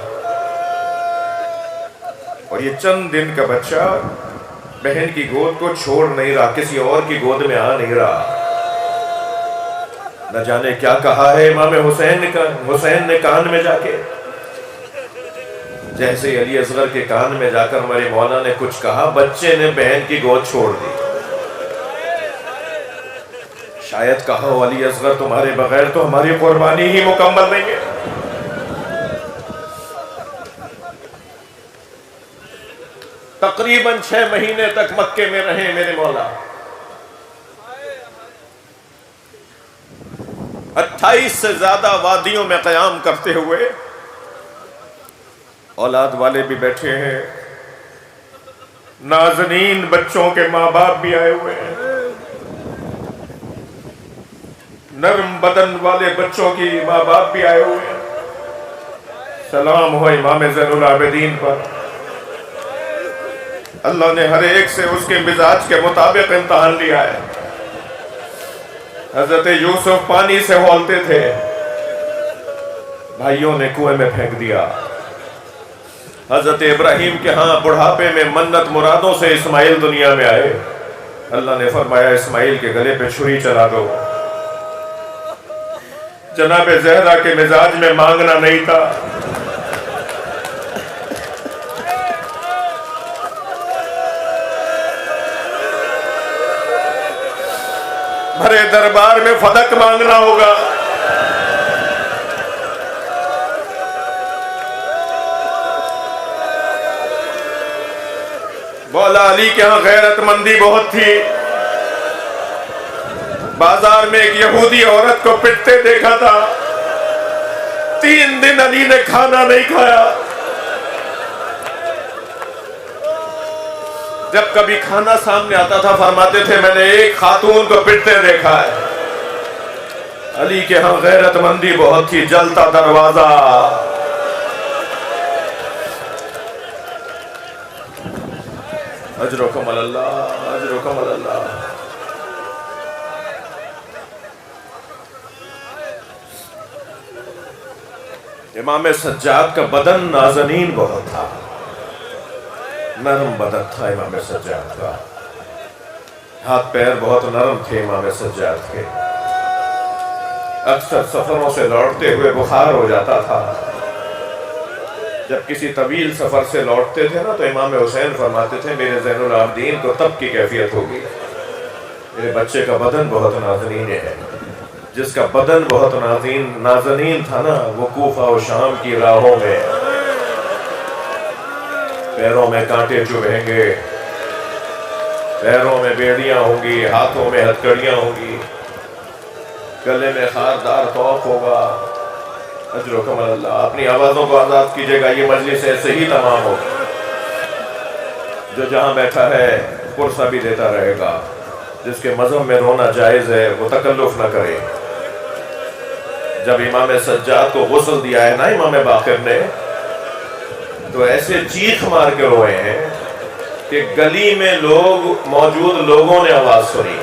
اور یہ چند دن کا بچہ بہن کی گود کو چھوڑ نہیں رہا، کسی اور کی گود میں آ نہیں رہا. نہ جانے کیا کہا ہے امام حسین نے کان میں جا کے. جیسے علی اصغر کے کان میں جا کر ہمارے مولا نے کچھ کہا، بچے نے بہن کی گود چھوڑ دی. شاید کہا ہو علی اصغر تمہارے بغیر تو ہماری قربانی ہی مکمل نہیں ہے. تقریباً 6 مہینے تک مکے میں رہے میرے مولا. 28 سے زیادہ وادیوں میں قیام کرتے ہوئے. اولاد والے بھی بیٹھے ہیں، نازنین بچوں کے ماں باپ بھی آئے ہوئے ہیں، نرم بدن والے بچوں کی ماں باپ بھی آئے ہوئے ہیں. سلام ہو امام زین العابدین پر. اللہ نے ہر ایک سے اس کے مزاج کے مطابق امتحان لیا ہے. حضرت یوسف پانی سے ہولتے تھے، بھائیوں نے کنویں میں پھینک دیا. حضرت ابراہیم کے ہاں بڑھاپے میں منت مرادوں سے اسماعیل دنیا میں آئے. اللہ نے فرمایا اسماعیل کے گلے پہ چھری چلا دو. جناب زہرا کے مزاج میں مانگنا نہیں تھا، بھرے دربار میں فدق مانگنا ہوگا. مولا علی کے ہاں غیرت مندی بہت تھی. بازار میں ایک یہودی عورت کو پٹتے دیکھا تھا، 3 دن علی نے کھانا نہیں کھایا. جب کبھی کھانا سامنے آتا تھا فرماتے تھے میں نے ایک خاتون کو پٹتے دیکھا ہے. علی کے ہاں غیرت مندی بہت تھی. جلتا دروازہ، اجرکم اللہ، اجرکم اللہ. امام سجاد کا بدن نازنین بہت تھا، نرم بدن تھا امام سجاد کا، ہاتھ پیر بہت نرم تھے امام سجاد کے، اکثر سفروں سے لوٹتے ہوئے بخار ہو جاتا تھا۔ جب کسی طویل سفر سے لوٹتے تھے نا تو امام حسین فرماتے تھے میرے زین العابدین کو تب کی کیفیت ہوگی، میرے بچے کا بدن بہت نازنین ہے۔ جس کا بدن بہت نازنین تھا نا، وہ کوفہ و شام کی راہوں میں پیروں میں کانٹے چبھیں گے، پیروں میں بیڑیاں ہوں گی، ہاتھوں میں ہتھکڑیاں ہوں گی، گلے میں خاردار طوق ہوگا۔ اجرکم اللہ، اپنی آوازوں کو آزاد کیجئے گا، یہ مجلس ایسے ہی تمام ہوگی۔ جو جہاں بیٹھا ہے پرسہ بھی دیتا رہے گا، جس کے مذہب میں رونا جائز ہے وہ تکلف نہ کرے۔ جب امام سجاد کو غسل دیا ہے نا امام باقر نے، تو ایسے چیخ مار کے روئے ہیں کہ گلی میں موجود لوگوں نے آواز سنی۔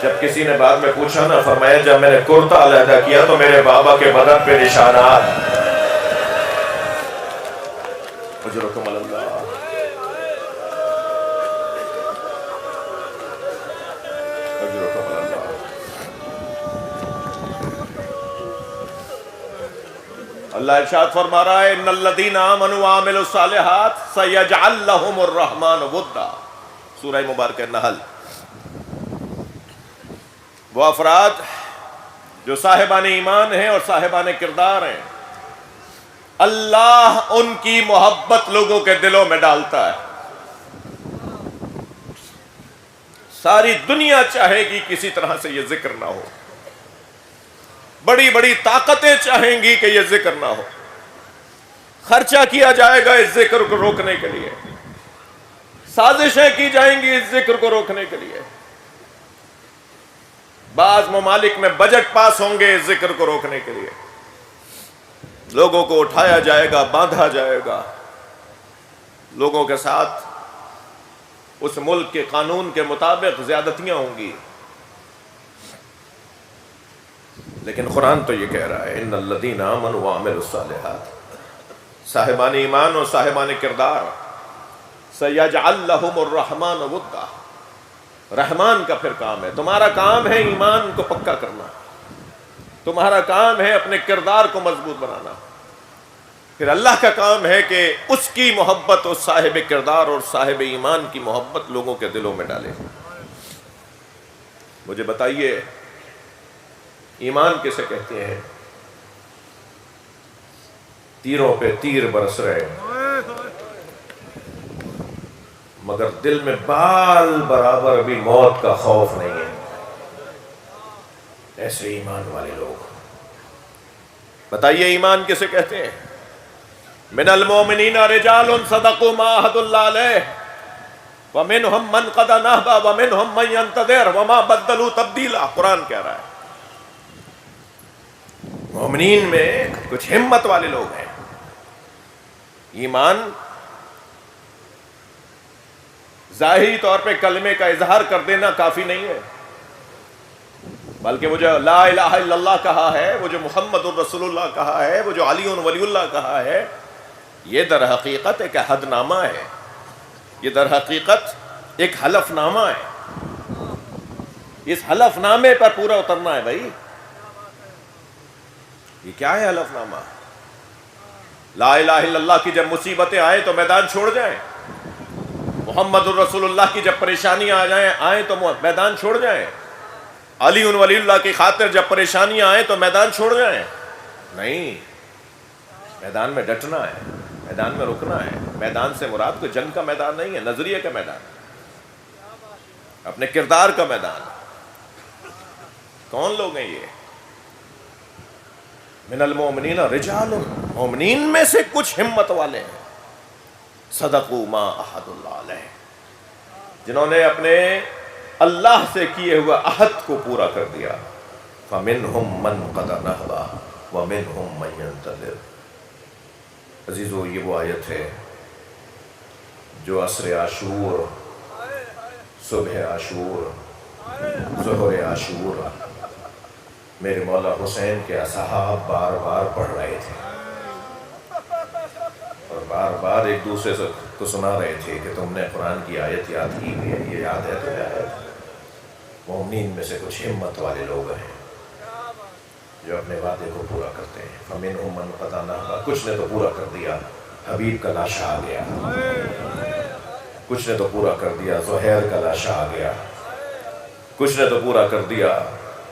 جب کسی نے بعد میں پوچھا نا، فرمایا جب میں نے کرتا علیحدہ کیا تو میرے بابا کے بدن پہ نشانات۔ اجرکم اللہ۔ اجرکم اللہ۔ اللہ ارشاد فرما رہا ہے ان الذین آمنوا وعملوا الصالحات سیجعل لهم الرحمن ودا، سورہ مبارکہ نحل۔ وہ افراد جو صاحبان ایمان ہیں اور صاحبان کردار ہیں، اللہ ان کی محبت لوگوں کے دلوں میں ڈالتا ہے۔ ساری دنیا چاہے گی کسی طرح سے یہ ذکر نہ ہو، بڑی بڑی طاقتیں چاہیں گی کہ یہ ذکر نہ ہو، خرچہ کیا جائے گا اس ذکر کو روکنے کے لیے، سازشیں کی جائیں گی اس ذکر کو روکنے کے لیے، بعض ممالک میں بجٹ پاس ہوں گے اس ذکر کو روکنے کے لیے، لوگوں کو اٹھایا جائے گا، باندھا جائے گا، لوگوں کے ساتھ اس ملک کے قانون کے مطابق زیادتیاں ہوں گی۔ لیکن قرآن تو یہ کہہ رہا ہے ان الذین آمنوا وعملوا الصالحات، صاحبان ایمان اور صاحبان کردار، سیجعل لهم الرحمن ودا، رحمان کا پھر کام ہے، تمہارا کام ہے ایمان کو پکا کرنا، تمہارا کام ہے اپنے کردار کو مضبوط بنانا، پھر اللہ کا کام ہے کہ اس کی محبت، اس صاحب کردار اور صاحب ایمان کی محبت لوگوں کے دلوں میں ڈالے۔ مجھے بتائیے ایمان کسے کہتے ہیں؟ تیروں پہ تیر برس رہے مگر دل میں بال برابر بھی موت کا خوف نہیں ہے، ایسے ایمان والے لوگ۔ بتائیے ایمان کسے کہتے ہیں؟ من المؤمنین رجال صدقوا ما عاهدوا اللہ علیہ ومنهم من قضى نحبه ومنهم من ينتظر وما بدلوا تبدیلا، قرآن کہہ رہا ہے مومنین میں کچھ ہمت والے لوگ ہیں۔ ایمان ظاہری طور پہ کلمے کا اظہار کر دینا کافی نہیں ہے، بلکہ وہ جو لا الہ الا اللہ کہا ہے، وہ جو محمد الرسول اللہ کہا ہے، وہ جو علی ولی اللہ کہا ہے، یہ در حقیقت ایک عہد نامہ ہے، یہ در حقیقت ایک حلف نامہ ہے۔ اس حلف نامے پر پورا اترنا ہے بھائی۔ یہ کیا ہے حلف نامہ؟ لا الہ الا اللہ کی جب مصیبتیں آئیں تو میدان چھوڑ جائیں، محمد الرسول اللہ کی جب پریشانیاں آئیں تو میدان چھوڑ جائیں، علی ولی اللہ کی خاطر جب پریشانیاں آئیں تو میدان چھوڑ جائیں؟ نہیں، میدان میں ڈٹنا ہے، میدان میں رکنا ہے۔ میدان سے مراد کوئی جنگ کا میدان نہیں ہے، نظریے کا میدان، اپنے کردار کا میدان۔ کون لوگ ہیں یہ؟ من المؤمنین رجال، مومنین میں سے کچھ ہمت والے ہیں، صدقوا ما عاهدوا اللہ علیہ، جنہوں نے اپنے اللہ سے کیے ہوئے عہد کو پورا کر دیا۔ فمنہم من قضى نحبہ ومنہم من ينتظر۔ عزیزو، یہ وہ آیت ہے جو عصر عاشور، صبح عاشور، ظہر عاشور میرے مولا حسین کے اصحاب بار بار پڑھ رہے تھے اور بار بار ایک دوسرے کو سنا رہے تھے کہ تم نے قرآن کی آیت یاد کی ہے، یہ یاد ہے تمہیں آیت؟ مومنین میں سے کچھ ہمت والے لوگ ہیں جو اپنے وعدے کو پورا کرتے ہیں۔ فَمِنْهُمْ مَنْ قَضَىٰ نَحْبَهُ، کچھ نے تو پورا کر دیا، حبیب کا لاشا آ گیا۔ کچھ نے تو پورا کر دیا، زہیر کا لاشا آ گیا۔ کچھ نے تو پورا کر دیا،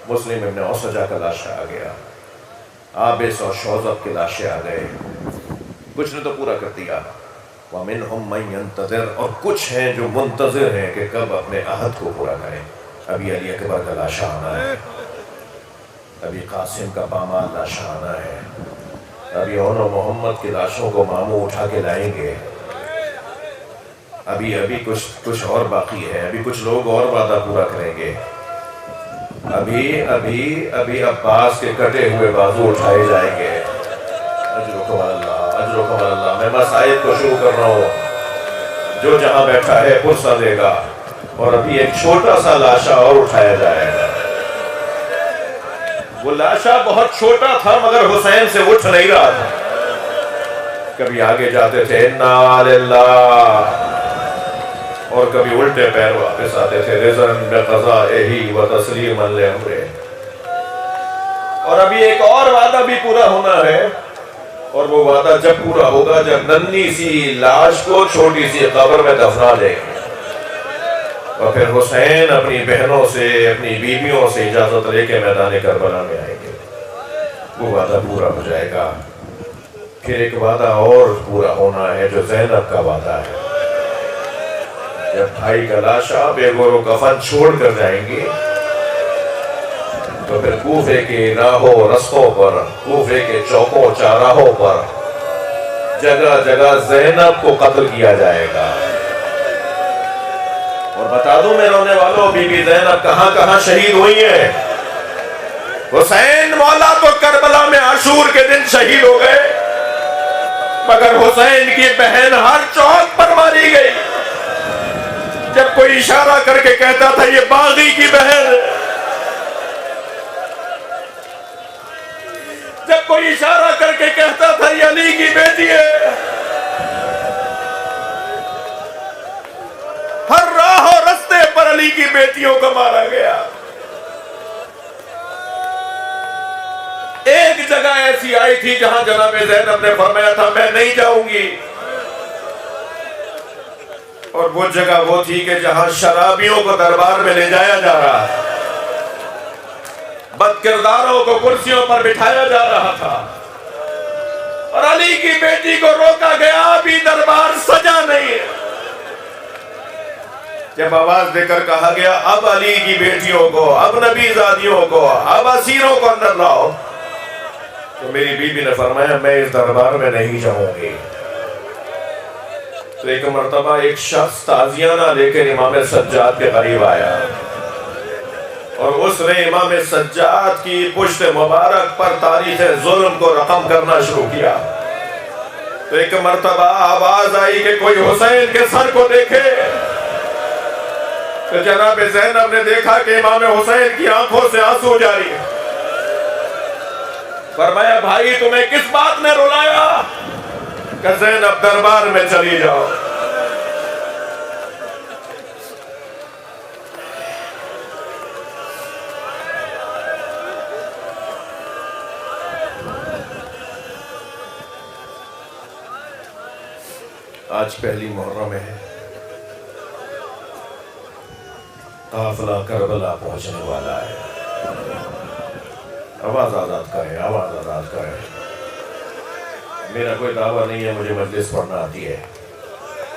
مسلم ابن اوسجہ کا لاشا آ گیا۔ عابس اور شوذب کے لاشے آ گئے۔ کچھ نے تو پورا کر دیا۔ وَمِنْهُمْ مَنْ يَنْتَظِرُ، اور کچھ ہیں جو منتظر ہیں کہ کب اپنے عہد کو پورا کریں۔ ابھی علی اکبر کا لاشا آنا ہے، ابھی قاسم کا پامال لاشا آنا ہے، ابھی اون و محمد کی لاشوں کو ماموں اٹھا کے لائیں گے۔ ابھی کچھ اور باقی ہے، ابھی کچھ لوگ اور وعدہ پورا کریں گے۔ ابھی عباس کے کٹے ہوئے بازو اٹھائے جائیں گے۔ اجرکم اللہ، اجرکم اللہ۔ میں مسائل کو شروع کر رہا ہوں، جو جہاں بیٹھا ہے پرسہ دے گا، اور ابھی ایک چھوٹا سا لاشا اور اٹھایا جائے گا۔ وہ لاشا بہت چھوٹا تھا مگر حسین سے اٹھ نہیں رہا تھا۔ کبھی آگے جاتے تھے اِنَّا لِلَّهِ، اور کبھی الٹے پیر واپس آتے تھے رضاً بِقَضَائِهِ وَتَسْلِيمًا لِأَمْرِهِ۔ اور ابھی ایک اور وعدہ بھی پورا ہونا ہے، اور وہ وعدہ جب پورا ہوگا جب ننھی سی لاش کو چھوٹی سی قبر میں دفنا دیں گے، اور پھر حسین اپنی بہنوں سے، اپنی بیویوں سے اجازت لے کے میدان کربلا میں آئیں گے۔ وہ وعدہ پورا ہو جائے گا۔ پھر ایک وعدہ اور پورا ہونا ہے جو زینب کا وعدہ ہے۔ جب بھائی کا لاشا بے گور و کفن چھوڑ کر جائیں گے تو پھر کوفے کے راہوں رستوں پر، کوفے کے چوکوں چاراہوں پر جگہ جگہ زینب کو قتل کیا جائے گا۔ اور بتا دوں میں رونے والوں، بی بی زینب کہاں کہاں شہید ہوئی ہیں۔ حسین مولا تو کربلا میں عاشور کے دن شہید ہو گئے، مگر حسین کی بہن ہر چوک پر ماری گئی۔ جب کوئی اشارہ کر کے کہتا تھا یہ باغی کی بہن، جب کوئی اشارہ کر کے کہتا تھا یہ علی کی بیٹی ہے، ہر راہ و رستے پر علی کی بیٹیوں کو مارا گیا۔ ایک جگہ ایسی آئی تھی جہاں جناب زینب نے فرمایا تھا میں نہیں جاؤں گی، اور وہ جگہ وہ تھی کہ جہاں شرابیوں کو دربار میں لے جایا جا رہا تھا، بد کرداروں کو کرسیوں پر بٹھایا جا رہا تھا، اور علی کی بیٹی کو روکا گیا، ابھی دربار سجا نہیں ہے۔ جب آواز دے کر کہا گیا اب علی کی بیٹیوں کو، اب نبی زادیوں کو، اب اسیروں کو اندر لاؤ، تو میری بیوی نے فرمایا میں اس دربار میں نہیں جاؤں گی۔ تو ایک مرتبہ ایک شخص تعزیانہ لے کر امام سجاد کے قریب آیا، اور اس نے امام سجاد کی پشت مبارک پر تاریخ ظلم کو رقم کرنا شروع کیا۔ تو ایک مرتبہ آواز آئی کہ کوئی حسین کے سر کو دیکھے، تو جناب زینب نے دیکھا کہ امام حسین کی آنکھوں سے آنسو جاری ہے۔ فرمایا بھائی تمہیں کس بات نے رلایا؟ کہ زینب دربار میں چلی جاؤ۔ آج پہلی محرم ہے، قافلہ کربلا پہنچنے والا ہے۔ آواز آزاد کریں، آواز آزاد کریں۔ میرا کوئی دعویٰ نہیں ہے مجھے مجلس پڑھنا آتی ہے،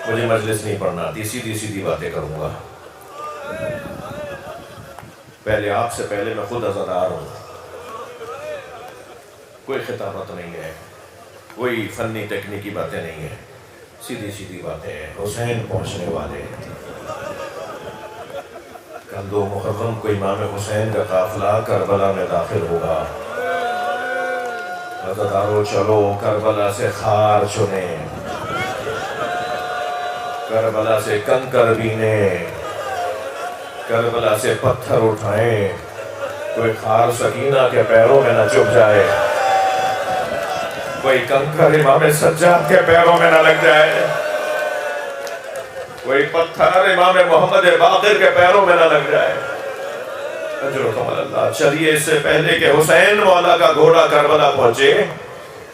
مجھے مجلس نہیں پڑھنا آتی، سیدھی سیدھی باتیں کروں گا۔ پہلے آپ سے پہلے میں خود عزادار ہوں، کوئی خطابت نہیں ہے، کوئی فنی ٹیکنیکی باتیں نہیں ہیں، سیدھی سیدھی باتیں ہیں۔ حسین پہنچنے والے ہیں، کل 2 محرم کو امام حسین کا قافلہ کربلا میں داخل ہوگا۔ عزادارو چلو کربلا سے خار چنیں، کربلا سے کنکر بینے، کربلا سے پتھر اٹھائیں، کوئی خار سکینہ کے پیروں میں نہ چبھ جائے، کوئی کنکر امام سجاد کے پیروں میں نہ لگ جائے، کوئی پتھر امام محمد باقر کے پیروں میں نہ لگ جائے۔ اجرکم اللہ۔ چلیے اس سے پہلے کہ حسین مولا کا گھوڑا کربلا پہنچے،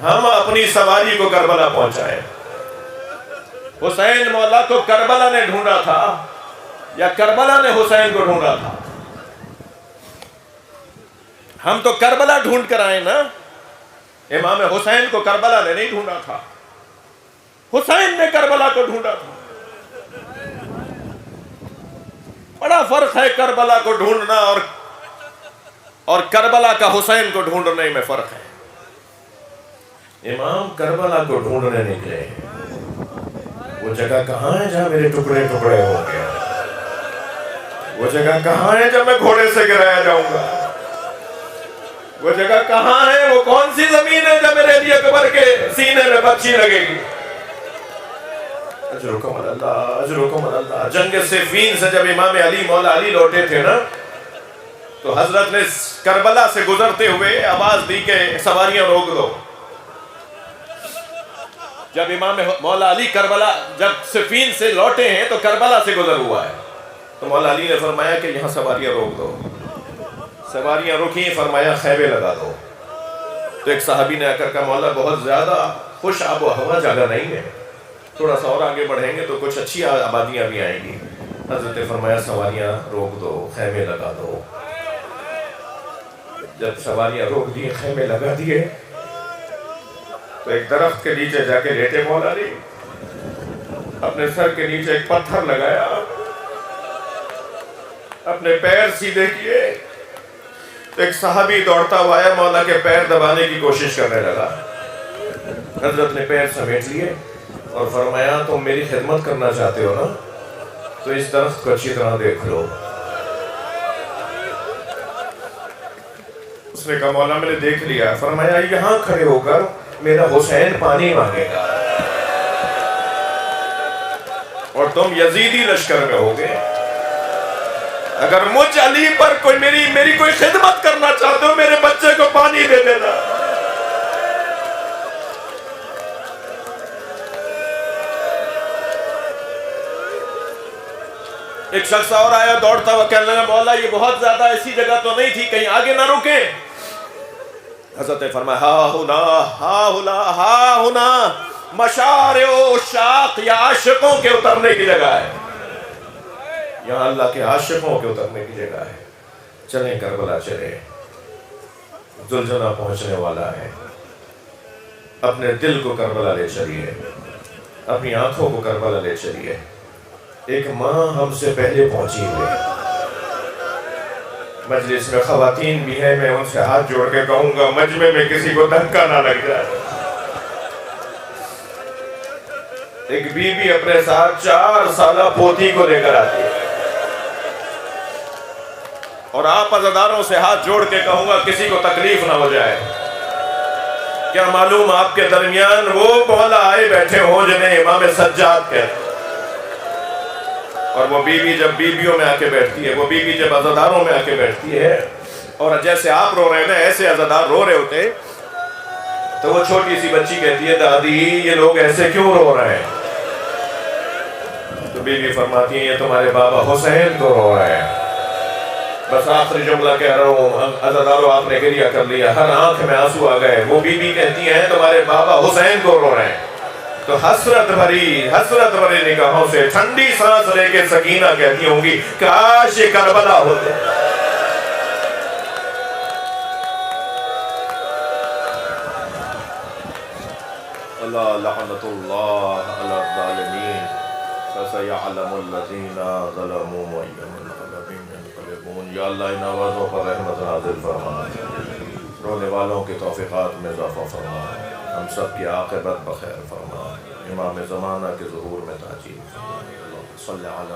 ہم اپنی سواری کو کربلا پہنچائیں۔ حسین مولا کو کربلا نے ڈھونڈا تھا یا کربلا نے حسین کو ڈھونڈا تھا؟ ہم تو کربلا ڈھونڈ کر آئے نا، امام حسین کو کربلا نے نہیں ڈھونڈا تھا، حسین نے کربلا کو ڈھونڈا تھا۔ بڑا فرق ہے کربلا کو ڈھونڈنا اور کربلا کا حسین کو ڈھونڈنے میں فرق ہے۔ امام کربلا کو ڈھونڈنے نکلے، وہ جگہ کہاں ہے جہاں میرے ٹکڑے ٹکڑے ہو گئے؟ وہ جگہ کہاں ہے جب میں گھوڑے سے گرایا جاؤں گا؟ وہ جگہ کہاں ہے؟ وہ کون سی زمین ہے جب میرے لیے قبر کے سینے میں بچی لگے گی؟ اجرکم اللہ، اجرکم اللہ۔ جنگ صفین سے جب امام علی مولا علی لوٹے تھے نا، تو حضرت نے کربلا سے گزرتے ہوئے آواز دی کہ سواریاں روک دو۔ جب امام مولا علی کربلا جب صفین سے لوٹے ہیں تو کربلا سے گزر ہوا ہے، تو مولا علی نے فرمایا کہ یہاں سواریاں روک دو۔ سواریاں رکیں، فرمایا خیمے لگا دو۔ تو ایک صحابی نے آ کر کہا مولا بہت زیادہ خوش آب و ہوا جگہ نہیں ہے، تھوڑا سا اور آگے بڑھیں گے تو کچھ اچھی آبادیاں بھی آئیں گی۔ حضرت نے فرمایا سواریاں روک دو، خیمے لگا دو۔ جب سواریاں روک دی، خیمے لگا دیے، تو ایک درخت کے نیچے جا کے لیٹے مولا علی، اپنے سر کے نیچے ایک پتھر لگایا، اپنے پیر سیدھے کیے، تو ایک صحابی دوڑتا ہوا آیا، مولا کے پیر دبانے کی کوشش کرنے لگا۔ حضرت نے پیر سمیٹ لیے اور فرمایا تم میری خدمت کرنا چاہتے ہو نا، تو اس درخت کو اچھی طرح دیکھ لو۔ اس نے کہا مولا میں نے دیکھ لیا۔ فرمایا یہاں کھڑے ہو کر میرا حسین پانی مانگے گا اور تم یزیدی لشکر میں ہوگے، اگر مجھ علی پر کوئی میری کوئی خدمت کرنا چاہتے ہو میرے بچے کو پانی دے دینا۔ ایک شخص اور آیا دوڑتا ہوا، کہنے لگا مولا یہ بہت زیادہ ایسی جگہ تو نہیں تھی، کہیں آگے نہ رکیں؟ حضرت نے فرمایا ہا ہنا مشارع و عشاق، یا عاشقوں کے اترنے کی جگہ ہے، یہاں اللہ کے عاشقوں کے اترنے کی جگہ ہے۔ چلیں کربلا چلے، زلزلہ پہنچنے والا ہے، اپنے دل کو کربلا لے چلیے، اپنی آنکھوں کو کربلا لے چلیے۔ ایک ماں ہم سے پہلے پہنچی ہوئے، مجلس میں خواتین بھی ہیں، میں ان سے ہاتھ جوڑ کے کہوں گا مجمع میں کسی کو دھکا نہ لگ جائے۔ ایک بی بی اپنے ساتھ 4 سالہ پوتی کو لے کر آتی ہے، اور آپ عزاداروں سے ہاتھ جوڑ کے کہوں گا کسی کو تکلیف نہ ہو جائے۔ کیا معلوم آپ کے درمیان وہ مولا آئے بیٹھے ہوں جنہیں امام سجاد کہتے ہیں، اور وہ بیوی جب بیویوں میں آ کے بیٹھتی ہے، وہ بیوی جب عزاداروں میں آ کے بیٹھتی ہے، اور جیسے آپ رو رہے ہیں نا ایسے عزادار رو رہے ہوتے، تو وہ چھوٹی سی بچی کہتی ہے دادی یہ لوگ ایسے کیوں رو رہے ہیں؟ تو بیوی فرماتی ہے یہ تمہارے بابا حسین کو رو رہے ہیں۔ بس آخری جملہ کہہ رہا ہوں، عزاداروں آپ نے گریہ کر لیا، ہر آنکھ میں آنسو آ گئے۔ وہ بیوی کہتی ہیں تمہارے بابا حسین کو رو رہے ہیں۔ تو حسرت بھری نگاہوں سے ٹھنڈی سانس لے کے سکینہ کہتی ہوں گی کاش یہ کربلا ہوتے۔ اللہ لعنت اللہ علی الظالمین فسیعلم الذین ظلموا أَيَّ مُنْقَلَبٍ يَنْقَلِبُونَ۔ یا اللہ ان آوازوں پر رحمت نازل فرما، رونے والوں کی توفیقات میں اضافہ فرما، ہم سب کی عاقبت بخیر فرما، امام زمانہ کے ظہور میں تاجیل فرما۔ اللہ صلی علی